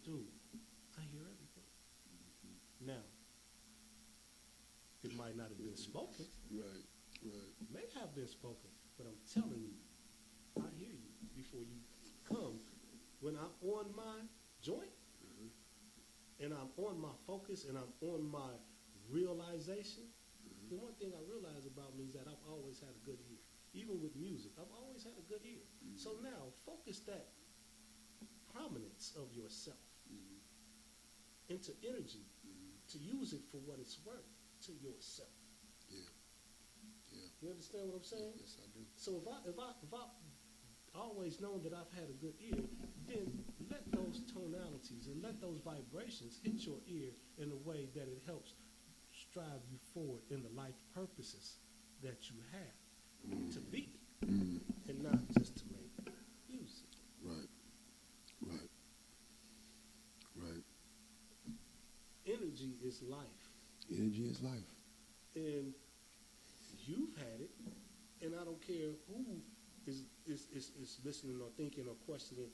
Dude, I hear everything. Now, it might not have been spoken. Right. May have been spoken, but I'm telling you, I hear you before you come. When I'm on my joint, and I'm on my focus, and I'm on my realization, the one thing I realize about me is that I've always had a good ear. Even with music, I've always had a good ear. So now, focus that prominence of yourself into energy to use it for what it's worth to yourself. Yeah. You understand what I'm saying? Yes, I do. So if I've always known that I've had a good ear, then let those tonalities and let those vibrations hit your ear in a way that it helps strive you forward in the life purposes that you have to be, and not just to make music. Right. Energy is life. Energy is life. And you've had it, and I don't care who is listening or thinking or questioning.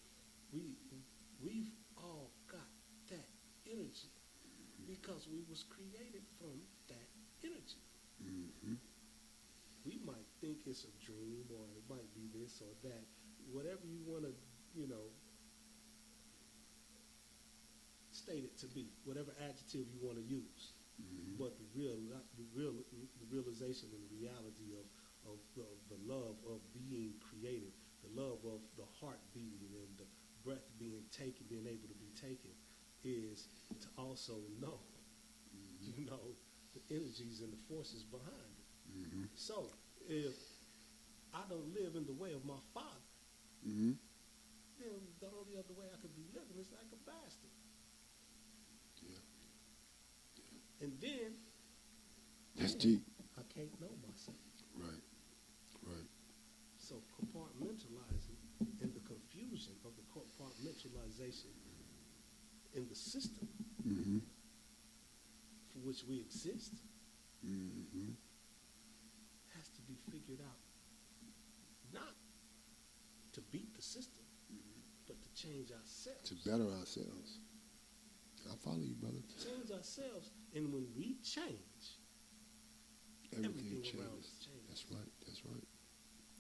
We've all got that energy because we was created from that energy. We might think it's a dream, or it might be this or that. Whatever you want to, state it to be, whatever adjective you want to use. But the realization and the reality of the love of being created, the love of the heart beating and the breath being taken, being able to be taken, is to also know, the energies and the forces behind it. So if I don't live in the way of my Father, then the only other way I could be living is like a bastard. And then That's deep. I can't know myself. Right. So compartmentalizing and the confusion of the compartmentalization in the system for which we exist has to be figured out, not to beat the system, but to change ourselves. To better ourselves. I follow you, brother. Change ourselves, and when we change, everything around us changes.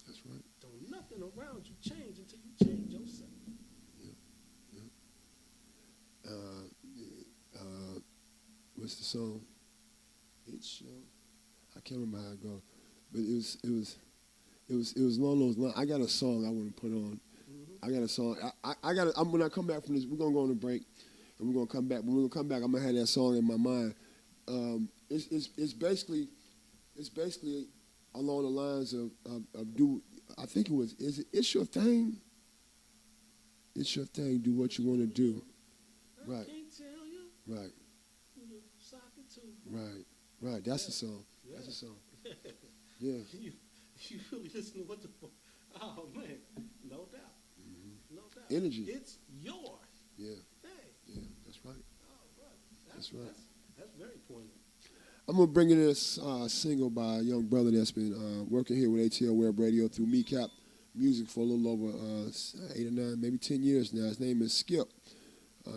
That's right. Don't nothing around you change until you change yourself. What's the song? It's I can't remember how it goes, but it was along those lines. I got a song I want to put on. I got a song. When I come back from this, we're gonna go on a break, and we're gonna come back. When we come back, I'm gonna have that song in my mind. It's basically along the lines of I think it was, it's your thing. It's your thing. Do what you want to do. Right. I can't tell you. Right. Who to sock it to. Right. That's the song. Yeah. That's the song. Yeah. You really listen to what the fuck? Oh man, no doubt. No doubt. Energy. It's your thing. Yeah. That's right. Oh, right. That's right. That's very poignant. I'm going to bring in this single by a young brother that's been working here with atlwebradio through MECAP Music for a little over 8 or 9, maybe 10 years now. His name is Skip.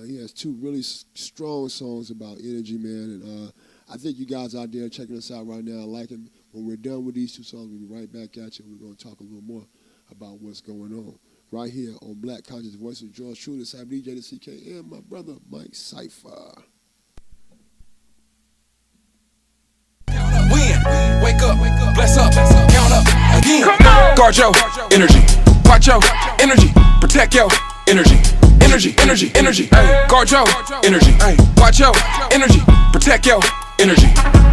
He has 2 really strong songs about energy, man. And I think you guys out there checking us out right now like him. When we're done with these 2 songs, we'll be right back at you. We're going to talk a little more about what's going on right here on Black Conscious Voices. George True, the Cypha DJ, the CK, and my brother, Mike Cypha. Wake up, bless up, count up, again. Guard your energy, watch your energy, protect your energy. Guard your energy, watch your energy, protect your energy.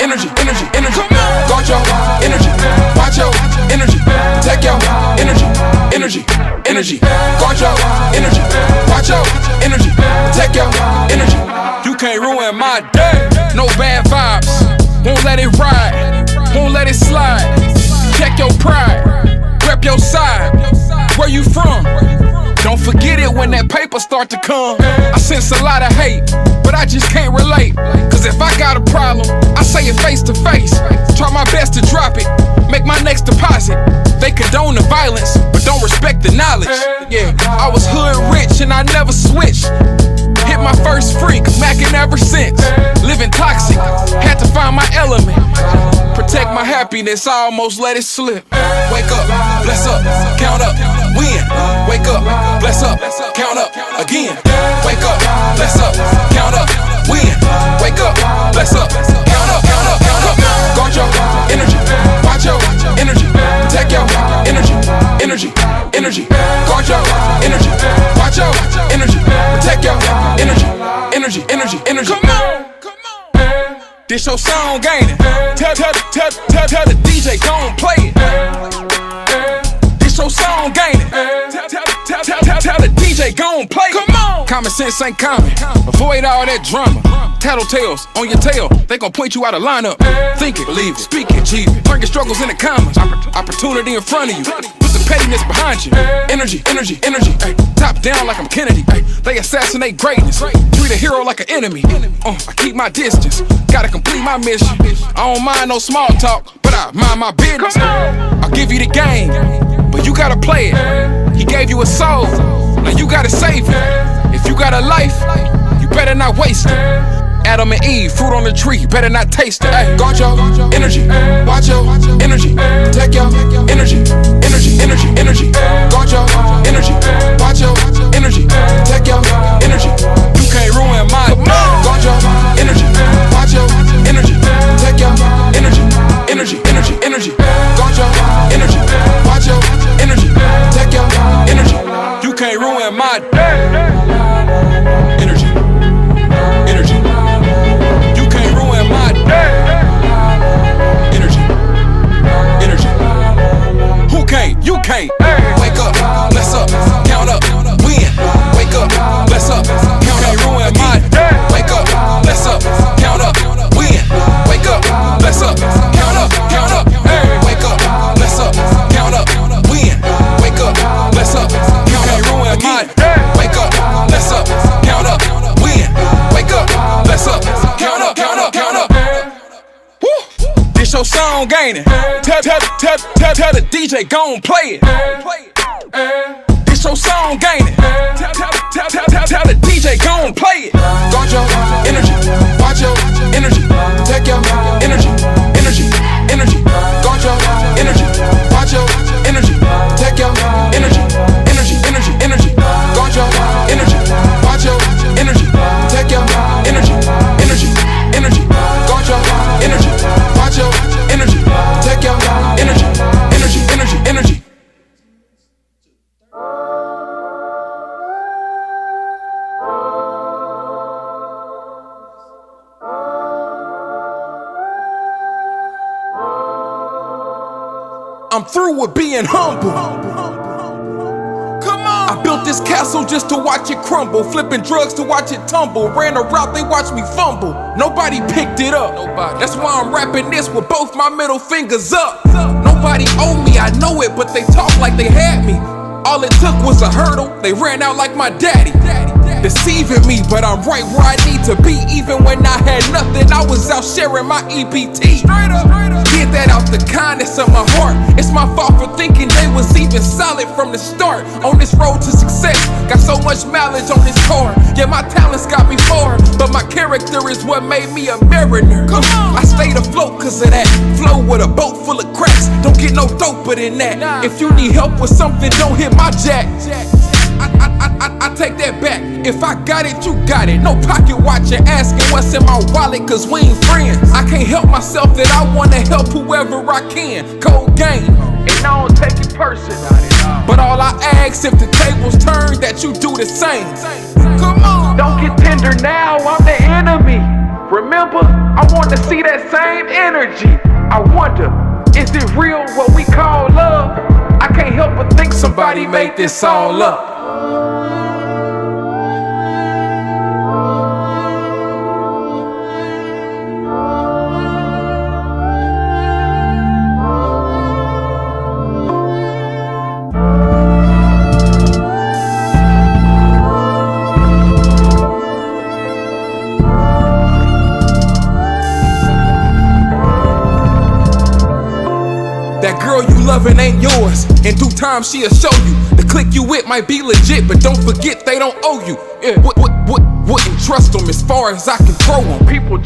Guard your energy, watch your energy, protect your energy. Guard your energy, watch your energy, protect your energy. You can't ruin my day, no bad vibes. Won't let it ride, won't let it slide. Check your pride, rep your side. Where you from? Don't forget it when that paper start to come. I sense a lot of hate, but I just can't relate. Cause if I got a problem, I say it face to face. Try my best to drop it, make my next deposit. They condone the violence, but don't respect the knowledge. Yeah, I was hood rich and I never switched. Hit my first freak, macking ever since. Living toxic, had to find my element. Protect my happiness, I almost let it slip. Wake up, bless up, count up, win. Wake up, bless up, count up, again. Wake up, bless up, count up, win. Wake up, bless up, count up. Guard your energy, watch your energy, protect your energy. Guard your energy, watch your energy, protect your energy. Come on. This your song gaining. Tell the DJ gon' play it. This your song gaining. Tell the DJ gon' play it. Come on. Common sense ain't common. Avoid all that drama. Tattletales on your tail, they gon' point you out of lineup. Think it, believe it, speak it, achieve it. Turn your struggles into commas. Opportunity in front of you. Put the pettiness behind you. Energy. Ay, top down like I'm Kennedy. Ay, they assassinate greatness. Treat a hero like an enemy. I keep my distance. Gotta complete my mission. I don't mind no small talk, but I mind my business. I'll give you the game, but you gotta play it. He gave you a soul, now you gotta save it. If you got a life, you better not waste it. Adam and Eve, fruit on the tree, you better not taste it. Ay, guard your energy, watch your energy, protect your energy. Guard your energy, watch your energy, protect your energy. You can't ruin my song gaining. Tell the DJ gon' play it. It's your song gaining. Tell the DJ gon' play it. Guard your energy, watch your energy, protect your energy, energy. Guard your energy, watch your energy, protect your energy, energy. Guard your energy, watch your energy, protect your energy, energy. Guard your energy, watch your energy, protect your energy. I'm through with being humble. Come on. I built this castle just to watch it crumble. Flipping drugs to watch it tumble. Ran a route, they watched me fumble. Nobody picked it up. That's why I'm rapping this with both my middle fingers up. Nobody owe me, I know it, but they talk like they had me. All it took was a hurdle, they ran out like my daddy. Deceiving me, but I'm right where I need to be. Even when I had nothing, I was out sharing my EBT. Did that out the kindness of my heart. It's my fault for thinking they was even solid from the start. On this road to success, got so much mileage on this car. Yeah, my talents got me far, but my character is what made me a mariner. I stayed afloat cause of that. Flow with a boat full of cracks. Don't get no doper than that. If you need help with something, don't hit my jack. I take that back. If I got it, you got it. No pocket watching, asking what's in my wallet, cause we ain't friends. I can't help myself that I wanna help whoever I can. Cold game, and I don't take it personal. But all I ask, if the tables turn, that you do the same. Come on. Don't get tender now, I'm the enemy. Remember, I want to see that same energy. I wonder, is it real what we call love? I can't help but think somebody made this all up. That girl you loving ain't yours. In due time she'll show you. The clique you with might be legit, but don't forget they don't owe you. Yeah. Wouldn't trust them as far as I can throw them. People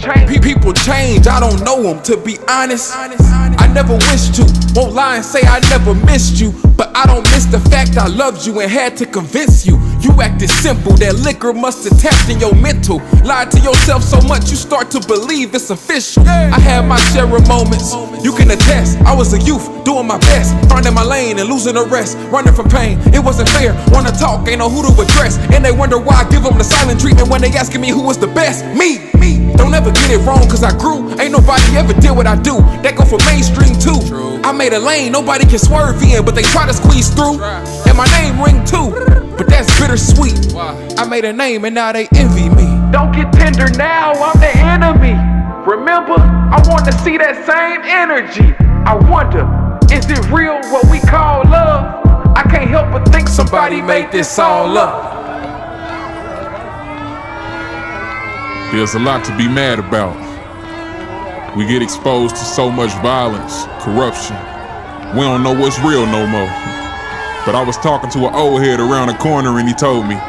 change, I don't know them. To be honest, I never wished to. Won't lie and say I never missed you, but I don't miss the fact I loved you and had to convince you. You acted simple, that liquor must have tapped in your mental. Lied to yourself so much you start to believe it's official. I had my share of moments, you can attest. I was a youth, doing my best, finding my lane and losing the rest. Running from pain, it wasn't fair. Wanna talk, ain't know who to address. And they wonder why I give them the silent treatment when they asking me who was the best. Me. Don't ever get it wrong, cause I grew. Ain't nobody ever did what I do. That go for mainstream too. I made a lane, nobody can swerve in, but they try to squeeze through. And my name ring too, but that's bittersweet. I made a name and now they envy me. Don't get tender now, I'm the enemy. Remember, I want to see that same energy. I wonder, is it real what we call love? I can't help but think somebody made this all up. There's a lot to be mad about. We get exposed to so much violence, corruption. We don't know what's real no more. But I was talking to an old head around the corner and he told me,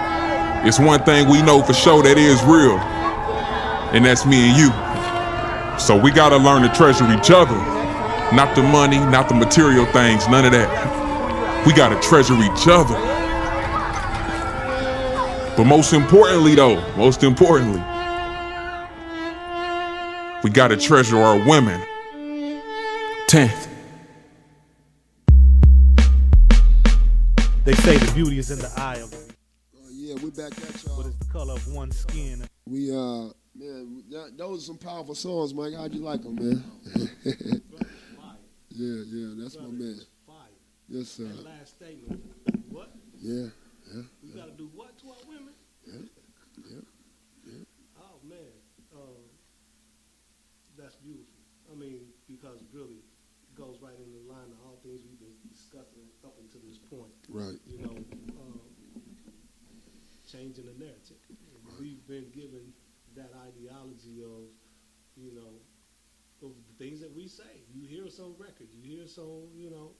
it's one thing we know for sure that is real, and that's me and you. So we gotta learn to treasure each other. Not the money, not the material things, none of that. We gotta treasure each other. But most importantly, we gotta treasure our women. 10th. They say the beauty is in the eye of it. Yeah, we back at y'all. What is the color of one's skin? We man, those are some powerful songs, Mike. How'd you like them, man? yeah, that's my man. Yes, sir. That last statement. What? Yeah. We gotta do what to our women? Yeah. Oh man, that's beautiful. I mean, because really it goes right in the line of all things we've been discussing up until this point. Right. You know, changing the narrative. We've been given that ideology of, you know, of the things that we say. You hear us on record. You hear us on, you know.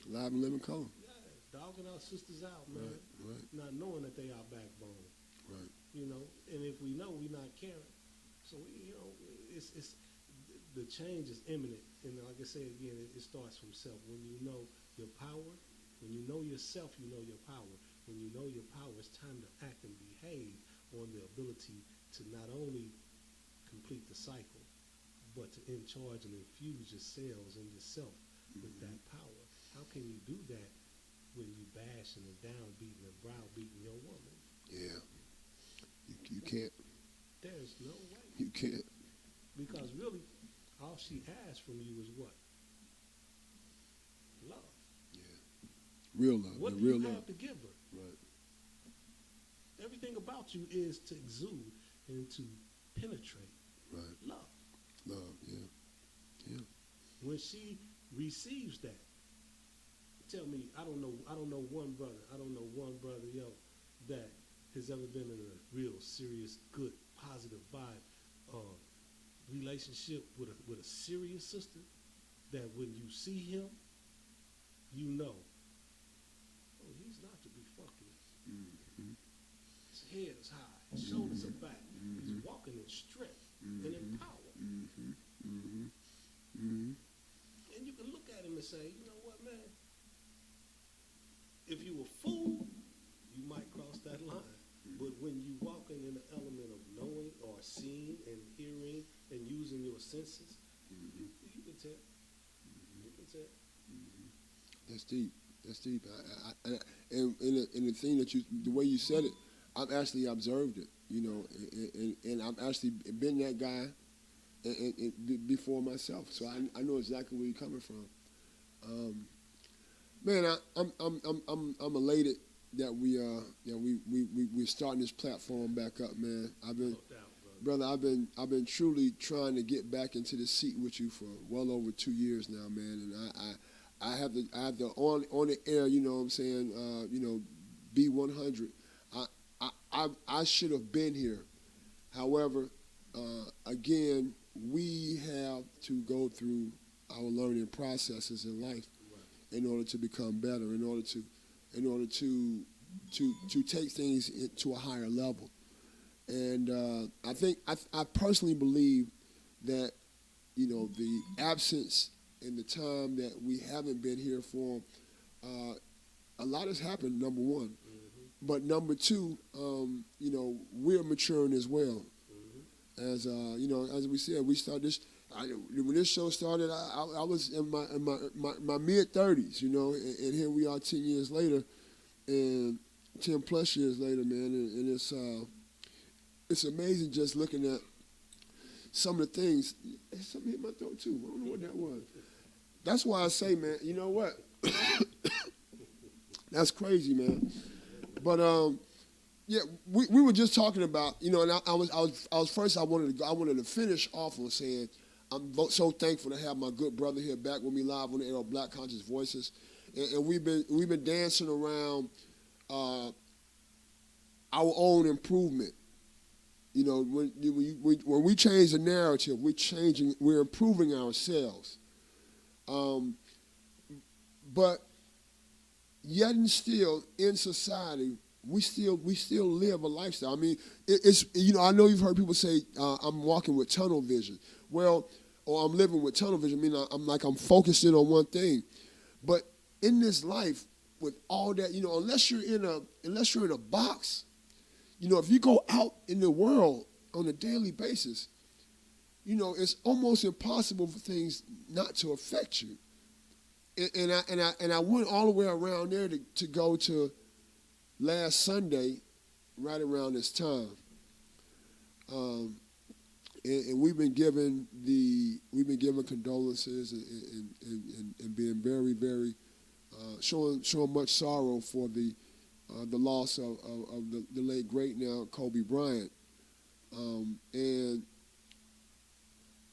Live and living color. Yeah, dogging our sisters out, man. Right. Not knowing that they our backbone. Right. You know, and if we know, we not caring. So we, you know, it's the change is imminent. And like I say again, it starts from self. When you know your power, when you know yourself, you know your power. When you know your power, it's time to act and behave on the ability to not only complete the cycle, but to in charge and infuse your cells and yourself with that power. How can you do that when you bashing and downbeating and browbeating your woman? Yeah. You can't. There's no way. You can't. Because really, all she asks from you is what? Love. Yeah. Real love. What do real you love. have to give her? Right. Everything about you is to exude and to penetrate Right. love. Love. Yeah. Yeah. When she receives that, tell me, I don't know one brother, yo, that has ever been in a real serious, good, positive vibe relationship with a serious sister, that when you see him, you know, oh, he's not to be fucking. Mm-hmm. His head is high, his shoulders are back, he's walking in strength and in power. Mm-hmm. Mm-hmm. Mm-hmm. And you can look at him and say, you know what, man? If you a fool, you might cross that line. But when you walking in the element of knowing or seeing and hearing and using your senses, you can tell. You can tell. That's deep. That's deep. And the thing that the way you said it, I've actually observed it, you know, and I've actually been that guy before myself. So I know exactly where you're coming from. Man, I'm elated that we're starting this platform back up, man. Brother, I've been truly trying to get back into the seat with you for well over 2 years now, man. And I have the on the air, you know what I'm saying, you know, B100. I should have been here. However, again, we have to go through our learning processes in life in order to become better, in order to take things to a higher level. And I personally believe that, you know, the absence and the time that we haven't been here for, a lot has happened, number one. But number two, you know, we're maturing as well. As you know, as we said, we started this. When this show started, I was in my mid-30s, you know, and here we are 10 years later, and 10 plus years later, man, and it's amazing just looking at some of the things. Something hit my throat too. I don't know what that was. That's why I say, man, you know what? That's crazy, man. But yeah, we were just talking about, you know, and I was first. I wanted to finish off on saying I'm so thankful to have my good brother here back with me live on the air of Black Conscious Voices, and we've been dancing around our own improvement. You know, when we change the narrative, we're improving ourselves. But yet and still in society, we still live a lifestyle. I mean, it's, you know, I know you've heard people say I'm walking with tunnel vision. Well, or I'm living with tunnel vision. I mean, I'm focusing on one thing. But in this life, with all that, you know, unless you're in a box, you know, if you go out in the world on a daily basis, you know, it's almost impossible for things not to affect you. And I went all the way around there to go to last Sunday, right around this time, and we've been given condolences and being very, very showing much sorrow for the loss of the late great now Kobe Bryant, and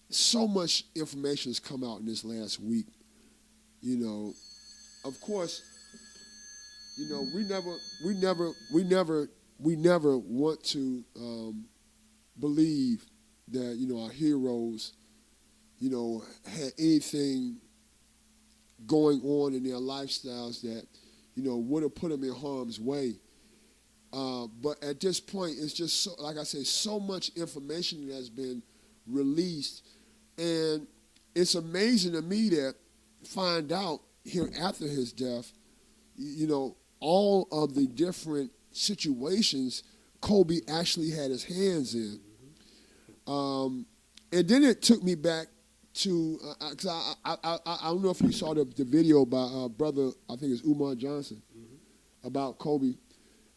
so much information has come out in this last week. You know, of course, you know, we never want to believe that, you know, our heroes, had anything going on in their lifestyles that, would have put them in harm's way. But at this point, it's just, like I say, so much information that has been released. And it's amazing to me that find out here after his death, all of the different situations Kobe actually had his hands in. And then it took me back to, because I don't know if you saw the video by Brotha, I think it's Umar Johnson, about Kobe.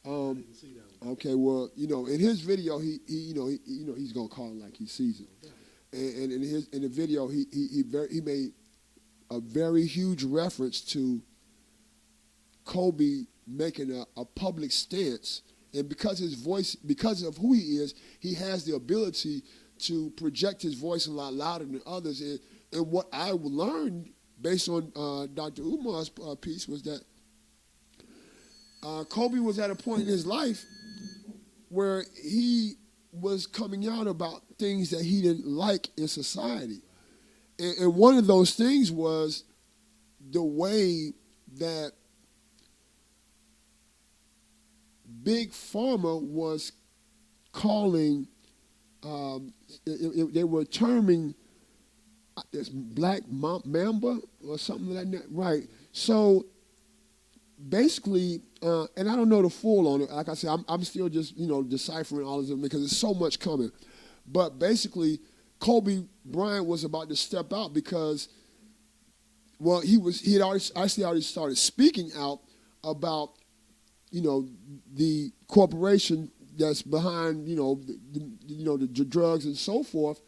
I didn't see that one. Okay, well, in his video, he's gonna call it like he sees it. And in the video, he made a very huge reference to Kobe making a public stance, and because of who he is, he has the ability to project his voice a lot louder than others. And what I learned based on Dr. Umar's piece was that Kobe was at a point in his life where he was coming out about things that he didn't like in society. And one of those things was the way that Big Pharma was calling, they were terming this black mamba or something like that. Right. So basically, and I don't know the full on it. Like I said, I'm still just, deciphering all of them because there's so much coming. But basically, Kobe Bryant was about to step out because, well, he had already started speaking out about, the corporation that's behind, the drugs and so forth,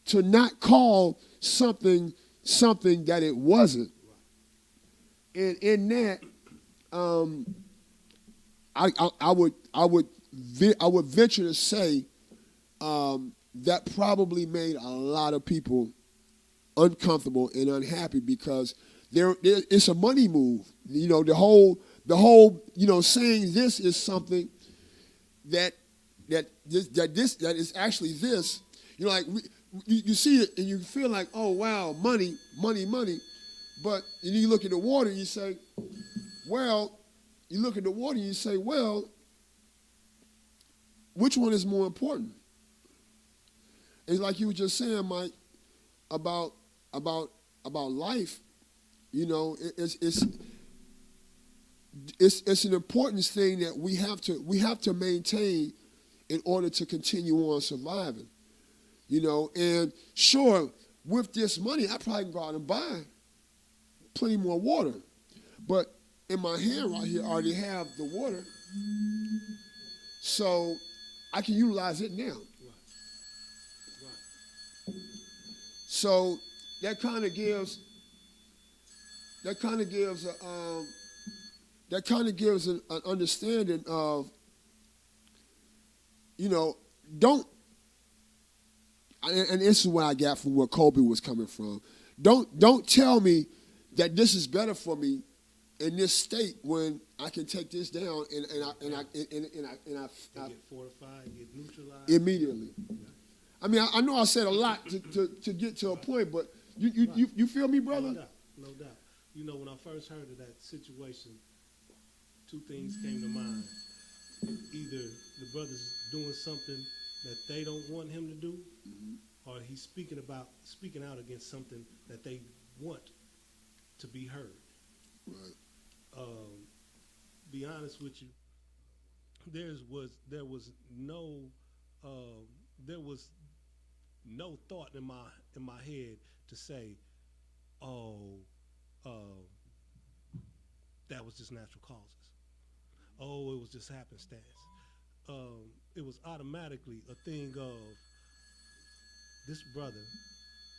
to not call something that it wasn't. And in that, I would venture to say that probably made a lot of people uncomfortable and unhappy because it's a money move. The whole saying this is something that is actually this. Like you see it and you feel like, oh wow, money. But and you look at the water and you say, well, which one is more important? It's like you were just saying, Mike, about life. It's an important thing that we have to maintain in order to continue on surviving. And sure, with this money, I probably can go out and buy plenty more water. But in my hand right here, I already have the water. So I can utilize it now. Right. So that kind of gives an understanding of, don't, and this is what I got from where Kobe was coming from. Don't tell me that this is better for me in this state when I can take this down and I get fortified, get neutralized immediately. Yeah. I mean, I know I said a lot to get to a point, but you feel me, brother? No doubt. When I first heard of that situation, two things came to mind. Either the brother's doing something that they don't want him to do, or he's speaking out against something that they want to be heard. Right. Be honest with you, there was no thought in my head to say, that was just natural causes. It was just happenstance. It was automatically a thing of this brother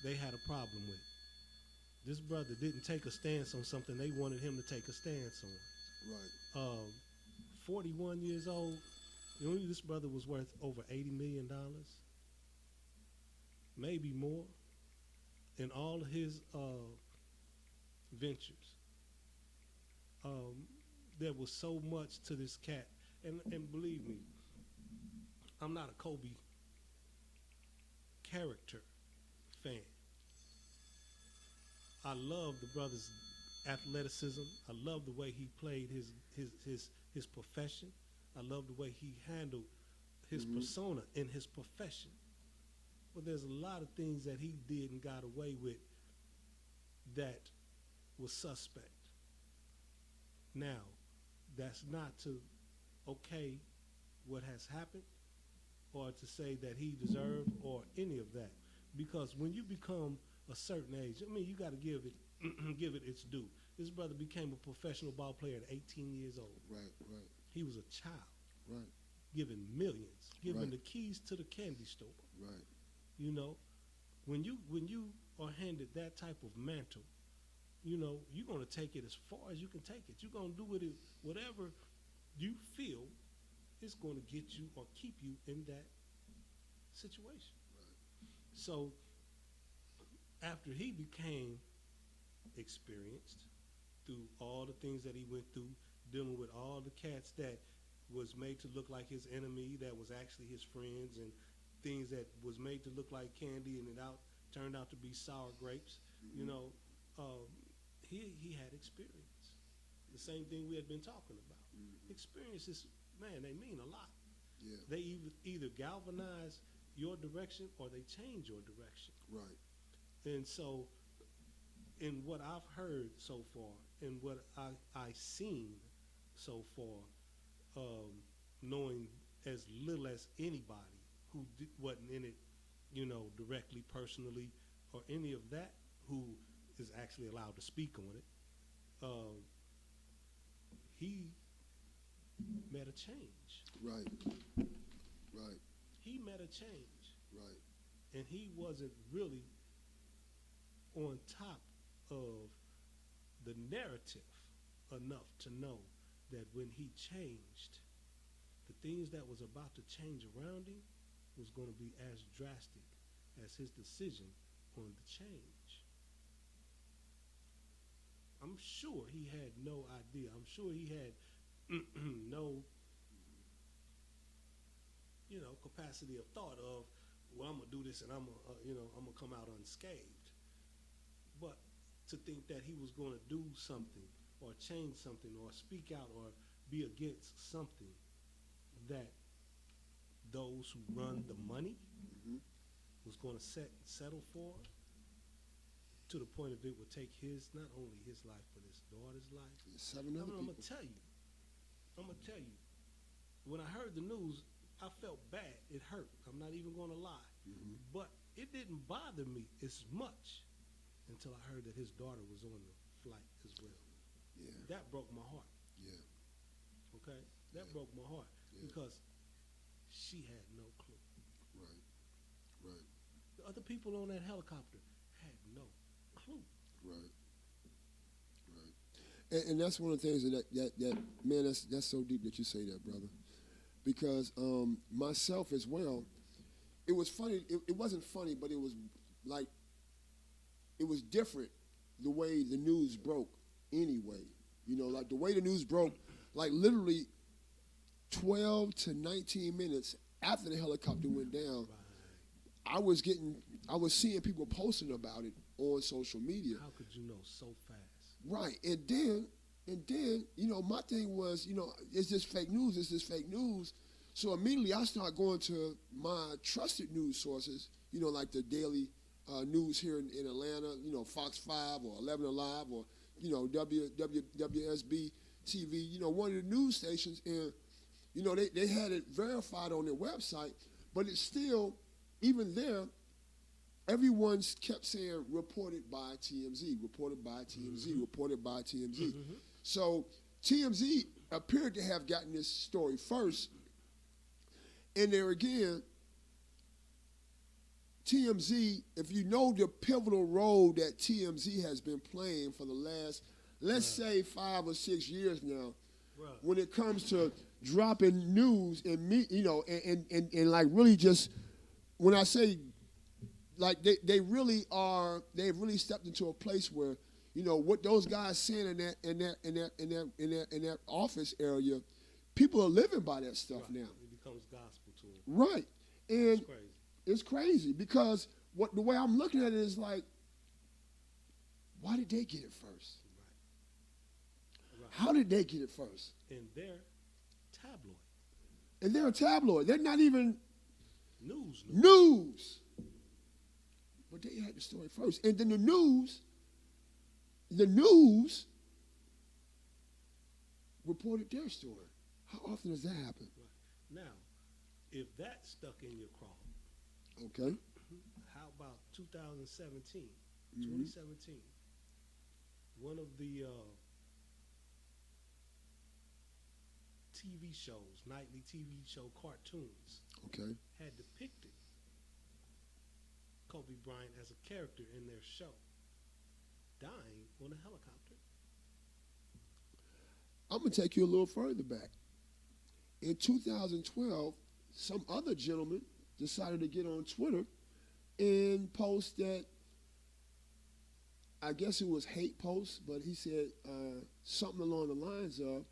they had a problem with. This brother didn't take a stance on something they wanted him to take a stance on. Right. 41 years old, this brother was worth over $80 million, maybe more, in all of his ventures. There was so much to this cat, and believe me, I'm not a Kobe character fan. I love the brother's athleticism. I love the way he played his profession. I love the way he handled his persona in his profession. But there's a lot of things that he did and got away with that was suspect. Now, that's not to okay what has happened or to say that he deserved or any of that. Because when you become a certain age, I mean, you got to give it its due. This brother became a professional ball player at 18 years old. Right. He was a child. Right. Giving millions, giving Right. the keys to the candy store. Right. You know, when you are handed that type of mantle, you know, you're gonna take it as far as you can take it. You're gonna do with it whatever you feel is gonna get you or keep you in that situation. Right. So after he became experienced through all the things that he went through, dealing with all the cats that was made to look like his enemy, that was actually his friends, and things that was made to look like candy and turned out to be sour grapes. You know, he had experience. The same thing we had been talking about. Experiences, man, they mean a lot. Yeah. They either galvanize your direction or they change your direction. Right. And so, in what I've heard so far, and what I seen so far, knowing as little as anybody who wasn't in it, you know, directly, personally, or any of that, who is actually allowed to speak on it, he met a change. Right. Right. He met a change. Right. And he wasn't really on top of the narrative enough to know that when he changed, the things that was about to change around him was going to be as drastic as his decision on the change. I'm sure he had no idea. I'm sure he had no, you know, capacity of thought of, well, I'm gonna do this and I'm gonna come out unscathed. But to think that he was going to do something or change something or speak out or be against something that those who run the money was going to settle for, to the point of it would take not only his life but his daughter's life. There's 7 other people. I'm gonna tell you. When I heard the news, I felt bad. It hurt. I'm not even going to lie. But it didn't bother me as much until I heard that his daughter was on the flight as well. Yeah. That broke my heart. Yeah. Okay? That broke my heart because she had no clue. Right. Right. The other people on that helicopter had no clue. Right. Right. And that's one of the things that man, that's so deep that you say that, brother. Because myself as well, it was funny. It wasn't funny, but it was like, it was different the way the news broke anyway. You know, like the way the news broke, like literally 12 to 19 minutes after the helicopter went down, I was seeing people posting about it on social media. How could you know so fast? Right. And then, you know, my thing was, you know, is this fake news? Is this fake news? So immediately I start going to my trusted news sources, you know, like the daily news here in Atlanta, you know, Fox 5 or 11 Alive or, you know, WSB TV, you know, one of the news stations. And, you know, they had it verified on their website, but it's still, even there, everyone's kept saying reported by TMZ, reported by TMZ, reported by TMZ. So TMZ appeared to have gotten this story first. And there again, TMZ, if you know the pivotal role that TMZ has been playing for the last, let's say 5 or 6 years now, when it comes to dropping news and you know, and like really just, when I say, like they've really stepped into a place where, you know, what those guys saying in that office area, people are living by that stuff now. It becomes gospel to them. Right. And It's crazy. it's crazy because the way I'm looking at it is like, Why did they get it first? Right. How did they get it first? And they're tabloid. And they're a tabloid. They're not even News. But they had the story first. And then the news reported their story. How often does that happen? Right. Now, if that stuck in your craw, Okay. how about 2017? Mhm. 2017. One of the TV shows, nightly TV show cartoons, Okay. had depicted Kobe Bryant as a character in their show, dying on a helicopter. I'm going to take you a little further back. In 2012, some other gentleman decided to get on Twitter and post that, I guess it was hate post, but he said something along the lines of,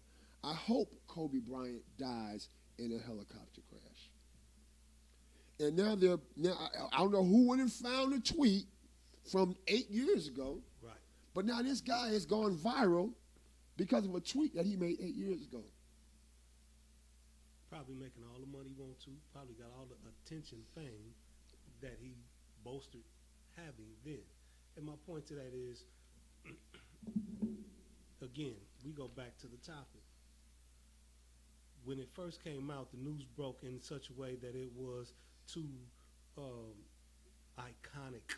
I hope Kobe Bryant dies in a helicopter crash. And now I don't know who went and found a tweet from 8 years ago, Right. but now this guy has gone viral because of a tweet that he made 8 years ago. Probably making all the money he wants to. Probably got all the attention, fame that he boasted having then. And my point to that is, again, we go back to the topic. When it first came out, the news broke in such a way that it was to iconic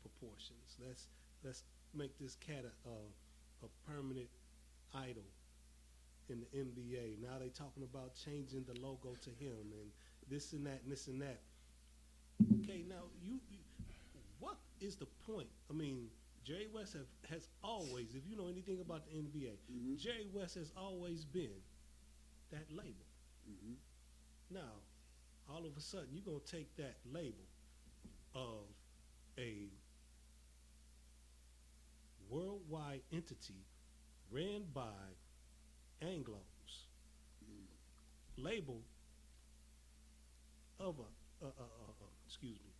proportions. Let's make this cat a permanent idol in the NBA. Now they talking about changing the logo to him and this and that and this and that. Okay, now you what is the point? I mean, Jerry West has always, if you know anything about the NBA, Mhm. Jerry West has always been that label. Mhm. Now, all of a sudden, you're going to take that label of a worldwide entity ran by Anglos, label of excuse me,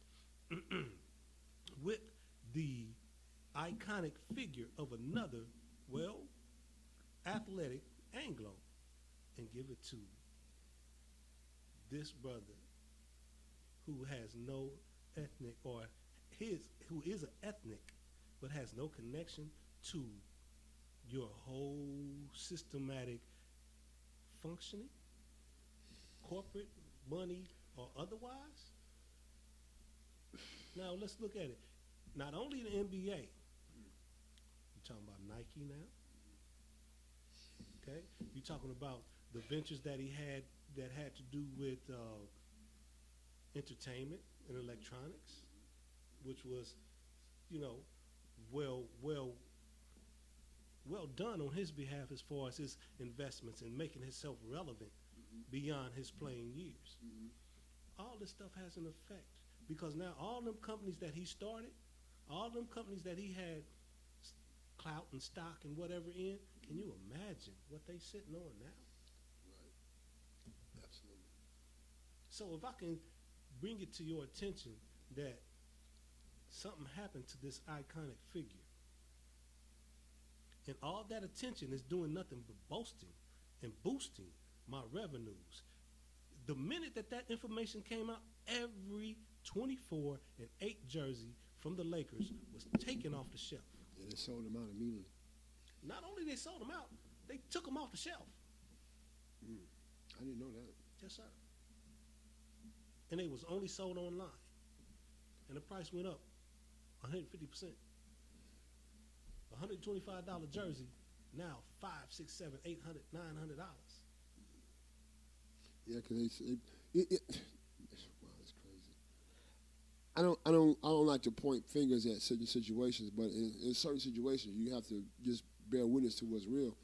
with the iconic figure of another, athletic Anglo, and give it to this brother who has no ethnic, or who is an ethnic, but has no connection to your whole systematic functioning, corporate, money, or otherwise. Now let's look at it. Not only the NBA, you're talking about Nike now. Okay, you're talking about the ventures that he had that had to do with entertainment and electronics, which was, well done on his behalf as far as his investments and making himself relevant beyond his playing years. All this stuff has an effect because now all them companies that he started, all them companies that he had clout and stock and whatever in, can you imagine what they sitting on now? Right. Absolutely. So if I can bring it to your attention that something happened to this iconic figure, and all that attention is doing nothing but boasting and boosting my revenues. The minute that information came out, every 24 and 8 jersey from the Lakers was taken off the shelf. Yeah, they sold them out immediately. Not only they sold them out, they took them off the shelf. I didn't know that. Yes, sir. And they was only sold online. And the price went up 150%. $125 jersey, now $500, $600, $700, $800, $900. Yeah, because wow, it's crazy. I don't like to point fingers at certain situations, but in certain situations, you have to just bear witness to what's real.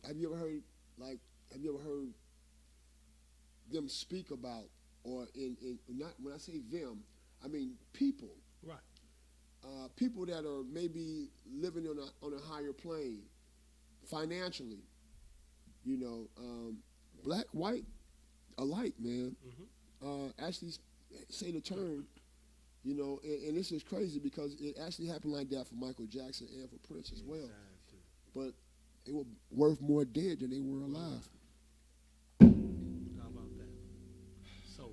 Have you ever heard them speak about, or in not when I say them, I mean people. Right. People that are maybe living on a higher plane financially, black, white, alike, man. Actually say the term, You know, and this is crazy because it actually happened like that for Michael Jackson and for Prince as well. Exactly. But they were worth more dead than they were alive. How about that? So,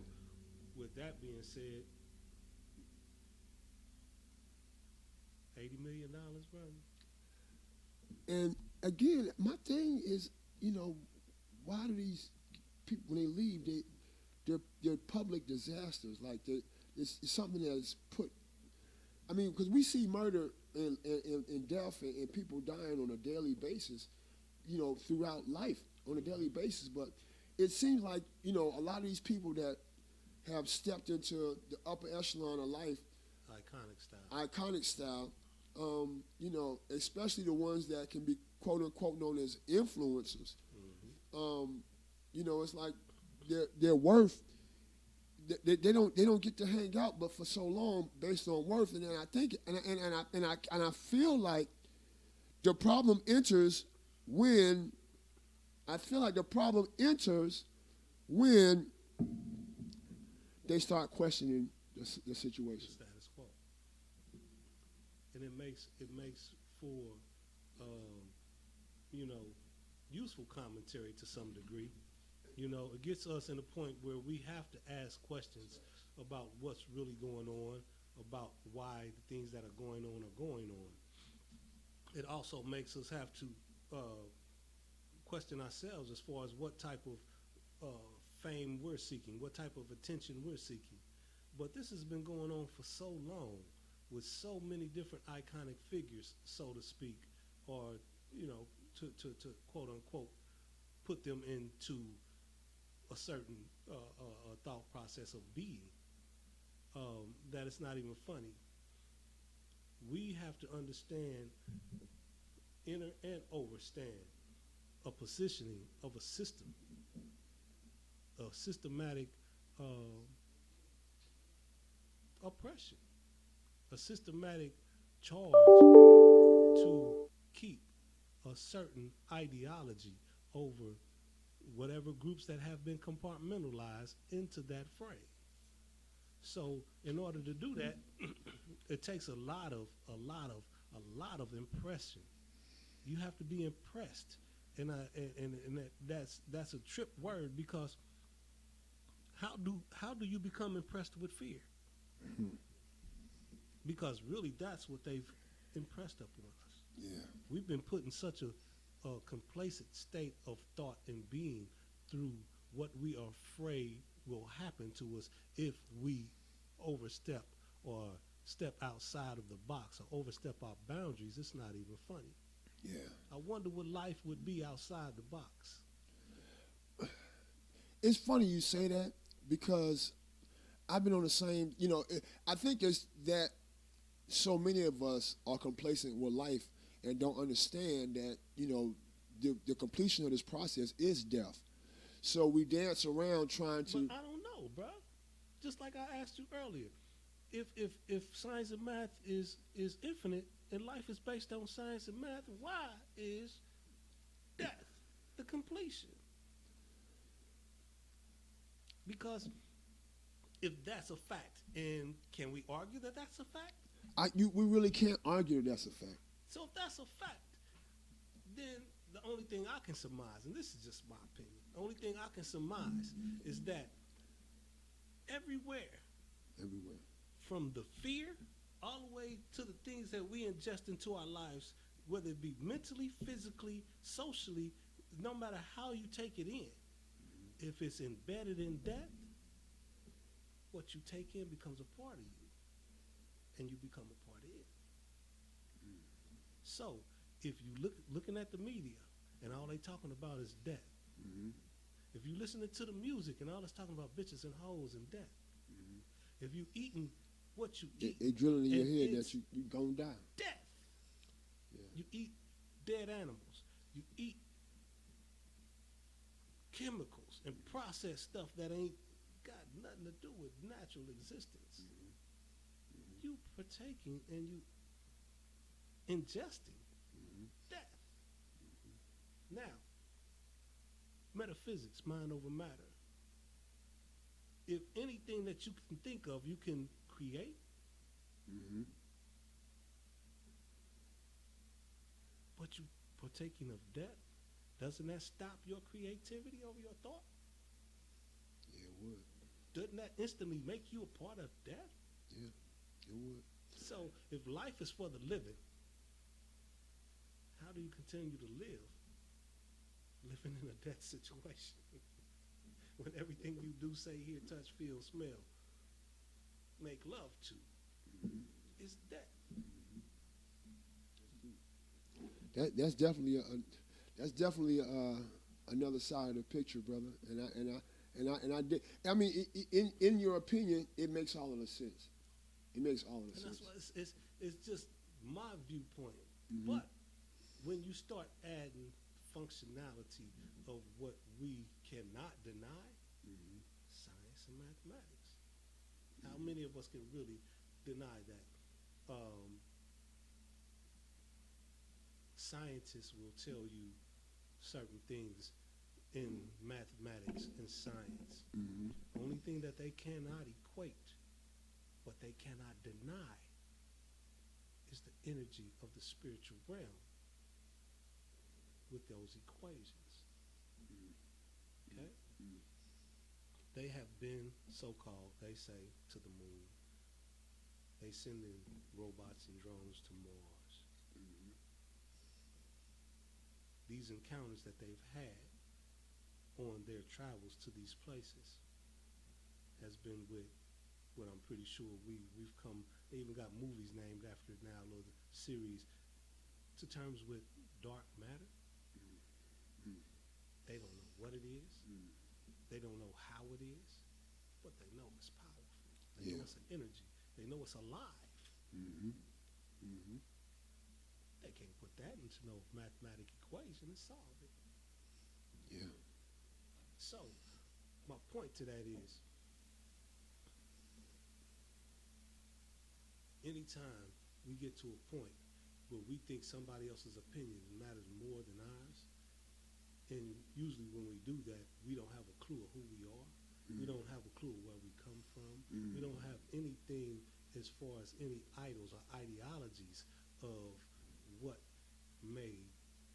with that being said, $80 million, brother. And again, my thing is, you know, why do these people when they leave, they're public disasters? Like it's something that's put. I mean, because we see murder and death and people dying on a daily basis, you know, throughout life on a daily basis. But it seems like, you know, a lot of these people that have stepped into the upper echelon of life, iconic style, you know, especially the ones that can be quote unquote known as influencers. You know, it's like their worth. They don't get to hang out, but for so long based on worth, and then I think and I feel like the problem enters when they start questioning the situation. The status quo, and it makes for you know, useful commentary to some degree. You know, it gets us in a point where we have to ask questions about what's really going on, about why the things that are going on. It also makes us have to question ourselves as far as what type of fame we're seeking, what type of attention we're seeking. But this has been going on for so long with so many different iconic figures, so to speak, or, you know, to quote unquote put them into a certain thought process of being, that it's not even funny. We have to understand, enter and overstand a positioning of a system, a systematic oppression, a systematic charge to keep a certain ideology over whatever groups that have been compartmentalized into that frame. So in order to do that, it takes a lot of impression. You have to be impressed, and that's a trip word, because how do you become impressed with fear? Because really that's what they've impressed upon us. Yeah. We've been put in such a complacent state of thought and being through what we are afraid will happen to us if we overstep or step outside of the box or overstep our boundaries. It's not even funny. Yeah. I wonder what life would be outside the box. It's funny you say that because I've been on the same, you know, I think it's that so many of us are complacent with life and don't understand that, you know, the completion of this process is death. So we dance around trying to. But I don't know, bro. Just like I asked you earlier, if science and math is infinite and life is based on science and math, why is death the completion? Because if that's a fact, and can we argue that that's a fact? We really can't argue that that's a fact. So if that's a fact, then the only thing I can surmise, and this is just my opinion, the only thing I can surmise is that everywhere, from the fear all the way to the things that we ingest into our lives, whether it be mentally, physically, socially, no matter how you take it in, if it's embedded in death, what you take in becomes a part of you, and you become a part of it. So, if you looking at the media and all they talking about is death, if you listening to the music and all it's talking about bitches and hoes and death, if you eating what you eat, they drilling in your head that you gonna die. Death. Yeah. You eat dead animals. You eat chemicals and processed stuff that ain't got nothing to do with natural existence. You partaking and you ingesting death. Now, metaphysics, mind over matter. If anything that you can think of, you can create, Mm-hmm. But you partaking of death, doesn't that stop your creativity over your thought? Yeah, it would. Doesn't that instantly make you a part of death? Yeah, it would. So if life is for the living, how do you continue to live living in a death situation? When everything you do, say, hear, touch, feel, smell, make love to is death. That's definitely another side of the picture, brother. And I did. I mean, in your opinion, it makes all of the sense. It makes all of the sense. That's why it's just my viewpoint. Mm-hmm. But when you start adding functionality of what we cannot deny, science and mathematics. How many of us can really deny that? Scientists will tell you certain things in mathematics and science. Mm-hmm. Only thing that they cannot equate, but they cannot deny, is the energy of the spiritual realm with those equations. Okay? They have been, so-called, they say, to the moon. They send in robots and drones to Mars. These encounters that they've had on their travels to these places has been with what I'm pretty sure we've come, they even got movies named after it now, a little series, to terms with dark matter. They don't know what it is. They don't know how it is, but they know it's powerful. They know it's an energy. They know it's alive. They can't put that into no mathematical equation and solve it. Yeah. So, my point to that is, anytime we get to a point where we think somebody else's opinion matters more than ours, and usually when we do that, we don't have a clue of who we are. We don't have a clue of where we come from. We don't have anything as far as any idols or ideologies of what made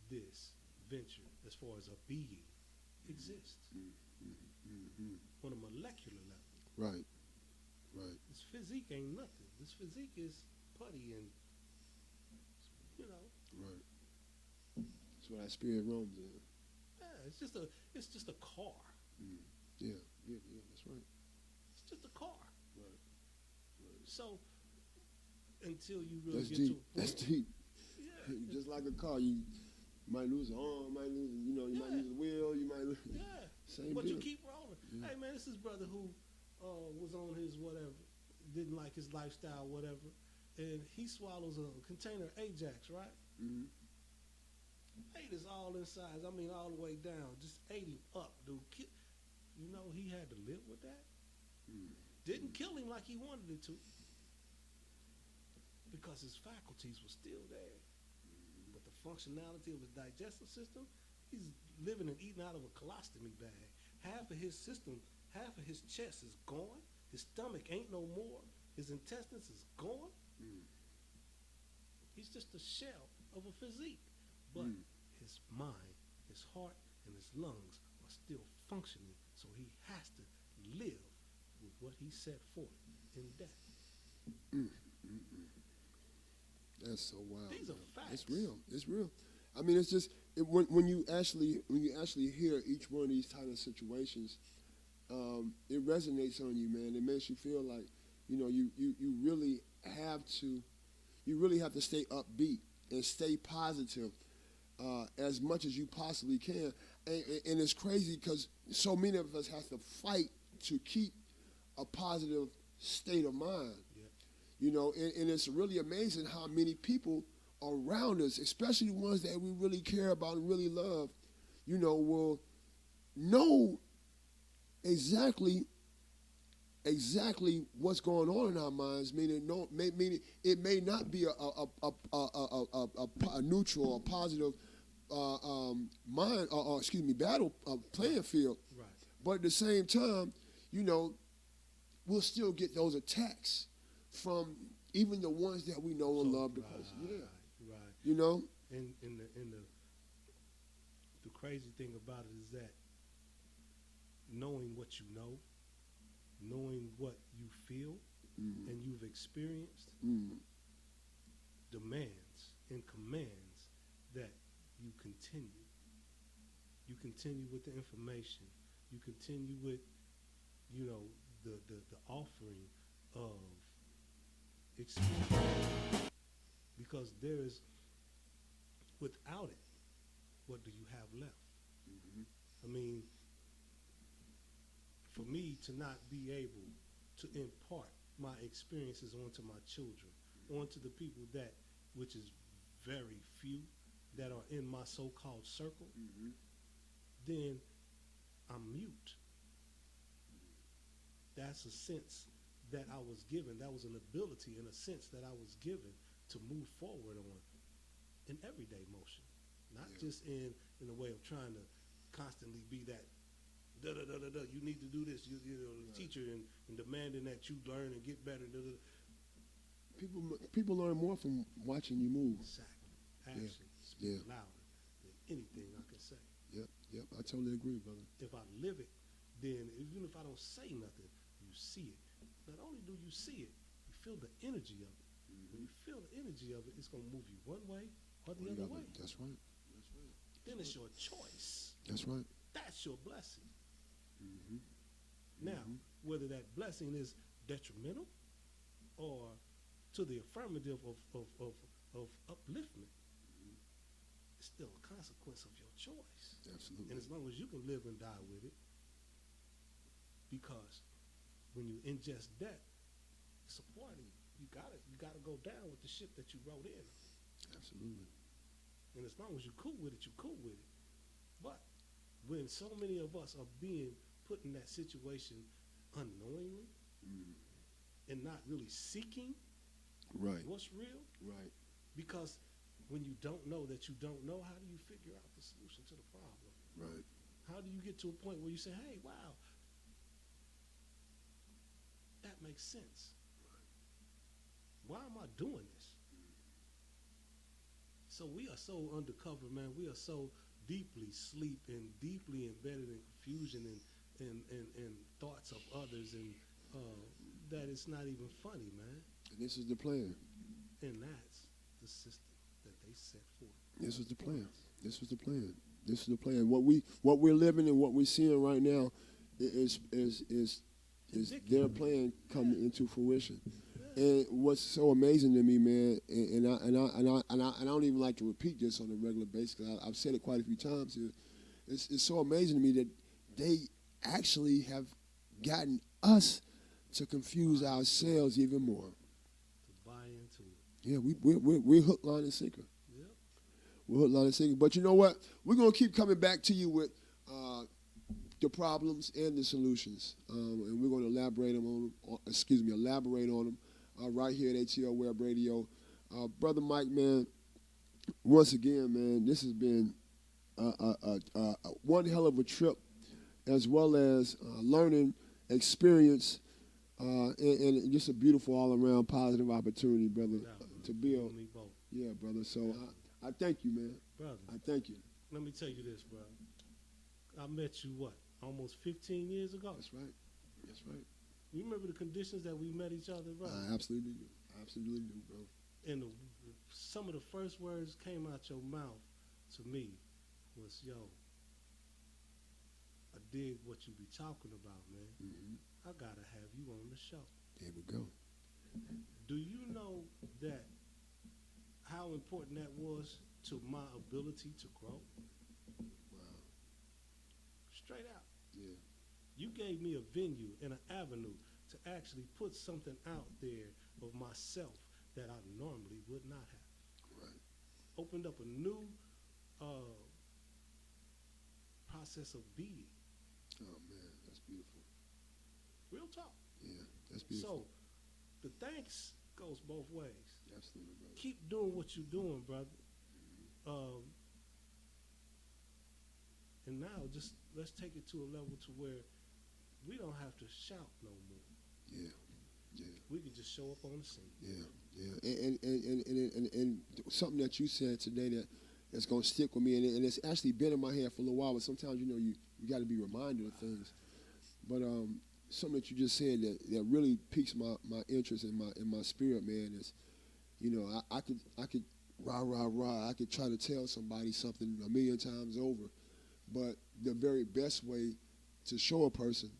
this venture as far as a being exist on a molecular level. Right. This physique ain't nothing. This physique is putty and, Right. That's what our spirit roams in. Yeah, it's just a car. Yeah, that's right. It's just a car. Right. So until you really That's get deep. to a point, That's deep. yeah, Just like a car, you might lose an arm, might lose, you might lose a wheel, you might lose. yeah. Same But deal. you keep rolling. Yeah. Hey man, this is brother who was on his whatever, didn't like his lifestyle, whatever, and he swallows a container of Ajax, right? Mm-hmm. Ate his all insides. I mean, all the way down. Just ate him up, dude. He had to live with that. Didn't kill him like he wanted it to, because his faculties were still there. But the functionality of his digestive system, he's living and eating out of a colostomy bag. Half of his system, half of his chest is gone. His stomach ain't no more. His intestines is gone. He's just a shell of a physique. But his mind, his heart, and his lungs are still functioning. So he has to live with what he set forth in death. That's so wild. These are facts. It's real. It's real. I mean, it's just when you actually hear each one of these kind of situations, it resonates on you, man. It makes you feel like you really have to stay upbeat and stay positive as much as you possibly can. And it's crazy because so many of us have to fight to keep a positive state of mind. And it's really amazing how many people around us, especially the ones that we really care about and really love, will know exactly what's going on in our minds. Meaning it may not be a neutral or positive mind or battle playing field. Right. But at the same time, we'll still get those attacks from even the ones that we know and love, because right. you know. And the crazy thing about it is that knowing what you know, knowing what you feel and you've experienced, demands and commands that you continue. You continue with the information. You continue with, you know, the offering of experience. Because there is, without it, what do you have left? I mean, for me to not be able to impart my experiences onto my children, onto the people that, which is very few, that are in my so-called circle, then I'm mute. That's a sense that I was given. That was an ability and a sense that I was given to move forward on in everyday motion, not just in a way of trying to constantly be that da-da-da-da-da, you need to do this, you know, the teacher and demanding that you learn and get better. People learn more from watching you move. Exactly. Action speaks louder than anything I can say. Yep, I totally agree, brother. If I live it, then even if I don't say nothing, you see it. Not only do you see it, you feel the energy of it. When you feel the energy of it, it's going to move you one way or the other way. That's right. Then it's your choice. That's right. That's your blessing. Now, whether that blessing is detrimental or to the affirmative of upliftment, it's still a consequence of your choice. Absolutely. And as long as you can live and die with it, because when you ingest that, it's a part of you. You gotta go down with the shit that you wrote in. Absolutely. And as long as you're cool with it, you're cool with it. But when so many of us are being put in that situation unknowingly and not really seeking what's real, because when you don't know that you don't know, how do you figure out the solution to the problem? Right. How do you get to a point where you say, hey, wow, that makes sense. Why am I doing this? So we are so undercover, man. We are so deeply asleep and deeply embedded in confusion and thoughts of others, and that it's not even funny, man. And this is the plan. And that's the system that they set forth. This is the plan. This is the plan. This is the plan. What we're living and what we're seeing right now is their plan coming into fruition. And what's so amazing to me, man, and I don't even like to repeat this on a regular basis, because I've said it quite a few times here. It's so amazing to me that they actually have gotten us to confuse ourselves even more. To buy into it. Yeah, we're hook, line, and sinker. Yep. We're hook, line, and sinker. But you know what? We're gonna keep coming back to you with the problems and the solutions, and we're gonna elaborate on them. Right here at ATL Web Radio. Brother Mike, man, once again, man, this has been one hell of a trip, as well as learning experience, and just a beautiful all-around positive opportunity, brother, to build. Yeah, brother. So I thank you, man. Brother. I thank you. Let me tell you this, bro. I met you, almost 15 years ago? That's right. That's right. You remember the conditions that we met each other, bro? I absolutely do. Bro. And some of the first words came out your mouth to me was, yo, I dig what you be talking about, man. I gotta have you on the show. There we go. Do you know that how important that was to my ability to grow? Wow. Straight out. Yeah. You gave me a venue and an avenue to actually put something out there of myself that I normally would not have. Right. Opened up a new process of being. Oh, man, that's beautiful. Real talk. Yeah, that's beautiful. So the thanks goes both ways. Absolutely, brother. Keep doing what you're doing, brother. And now just let's take it to a level to where we don't have to shout no more. Yeah, yeah. We can just show up on the scene. And something that you said today that's going to stick with me, and it's actually been in my head for a little while, but sometimes, you got to be reminded of things. But something that you just said that really piques my interest in my spirit, man, is, I could rah, I could try to tell somebody something a million times over, but the very best way to show a person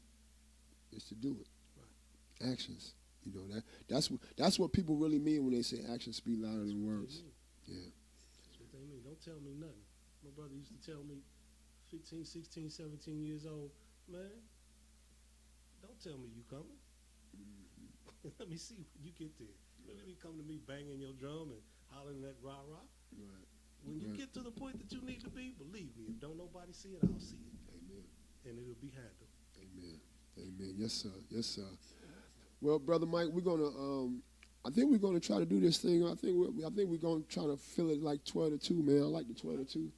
is to do it. Right. Actions. That's what people really mean when they say actions speak louder than words. Yeah. That's what they mean. Don't tell me nothing. My brother used to tell me 15, 16, 17 years old, man, don't tell me you coming. Mm-hmm. Let me see when you get there. Let me come to me banging your drum and hollering that rah-rah. Right. When you get to the point that you need to be, believe me, if don't nobody see it, I'll see it. Amen. And it'll be handled. Amen. Yes, sir. Well, Brother Mike, we're gonna. I think we're gonna try to do this thing. I think we're gonna try to fill it like 12 to 2, man. I like the 12 to 2.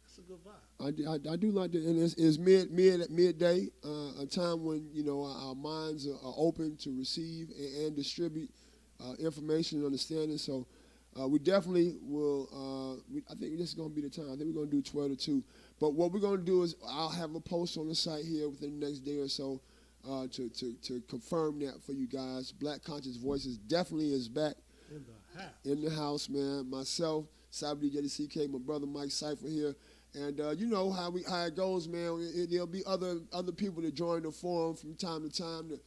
That's a good vibe. I do like that, and it's midday, a time when our minds are open to receive and distribute information and understanding. So we definitely will. I think this is gonna be the time. I think we're gonna do 12 to 2. But what we're gonna do is I'll have a post on the site here within the next day or so. To confirm that for you guys. Black Conscious Voices definitely is back in the house, man. Myself, Cypha DJ, my brother Mike Cypha here, and you know how it goes, man. There'll be other people that join the forum from time to time to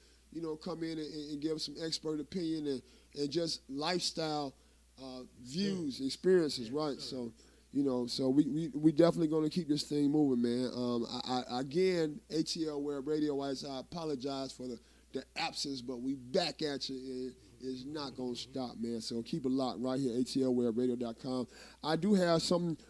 come in and give some expert opinion and just lifestyle views, experiences, right? So. So we definitely going to keep this thing moving, man. Again, ATL Web Radio, I apologize for the absence, but we back at you. It's not going to stop, man. So keep it locked right here, atlwebradio.com. I do have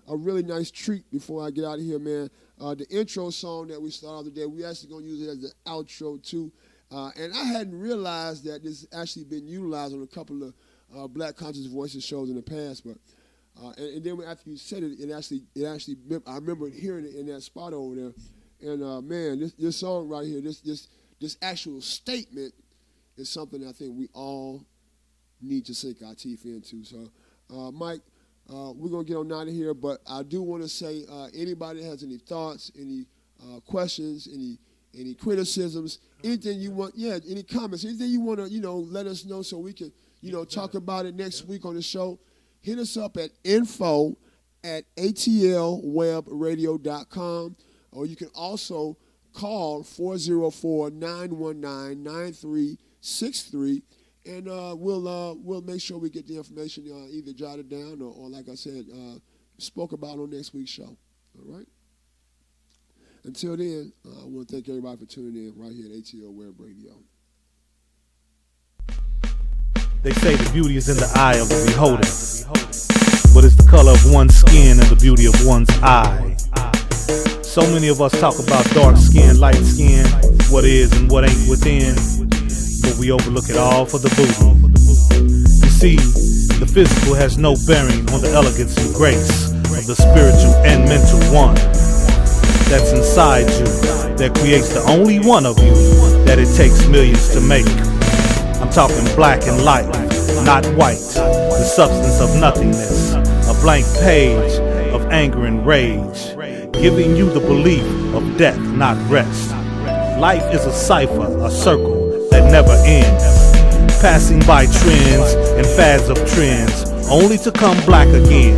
a really nice treat before I get out of here, man. The intro song that we started off the day, we actually going to use it as the outro, too. And I hadn't realized that this has actually been utilized on a couple of Black Conscious Voices shows in the past, but... and then after you said it, it actually, I remember hearing it in that spot over there, and man, this song right here, this actual statement is something I think we all need to sink our teeth into. So, Mike, we're gonna get on out of here, but I do want to say, anybody that has any thoughts, any questions, any criticisms, anything you want, any comments, anything you want to, let us know so we can, talk about it next week on the show. Hit us up at info@atlwebradio.com, or you can also call 404-919-9363, and we'll make sure we get the information either jotted down or like I said, spoke about on next week's show. All right? Until then, I want to thank everybody for tuning in right here at ATL Web Radio. They say the beauty is in the eye of the beholder, but it's the color of one's skin and the beauty of one's eye. So many of us talk about dark skin, light skin, what is and what ain't within, but we overlook it all for the booty. You see, the physical has no bearing on the elegance and grace of the spiritual and mental one that's inside you, that creates the only one of you that it takes millions to make. I'm talking black and light, not white, the substance of nothingness, a blank page of anger and rage, giving you the belief of death, not rest. Life is a cipher, a circle that never ends, passing by trends and fads of trends, only to come black again.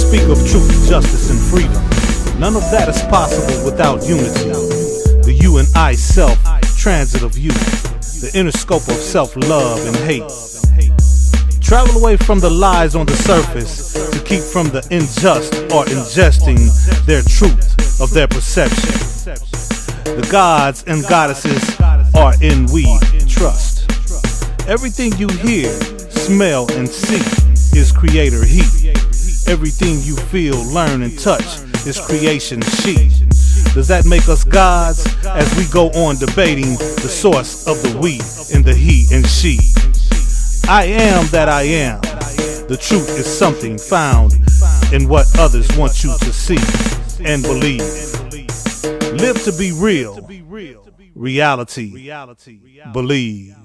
speak of truth, justice, and freedom. None of that is possible without unity. The you and I self, transit of you, the inner scope of self-love and hate. Travel away from the lies on the surface to keep from the unjust or ingesting their truth of their perception. The gods and goddesses are in we trust. Everything you hear, smell, and see is creator he. Everything you feel, learn, and touch is creation she. Does that make us gods as we go on debating the source of the we in the he and she? I am that I am. The truth is something found in what others want you to see and believe. Live to be real. Reality. Believe.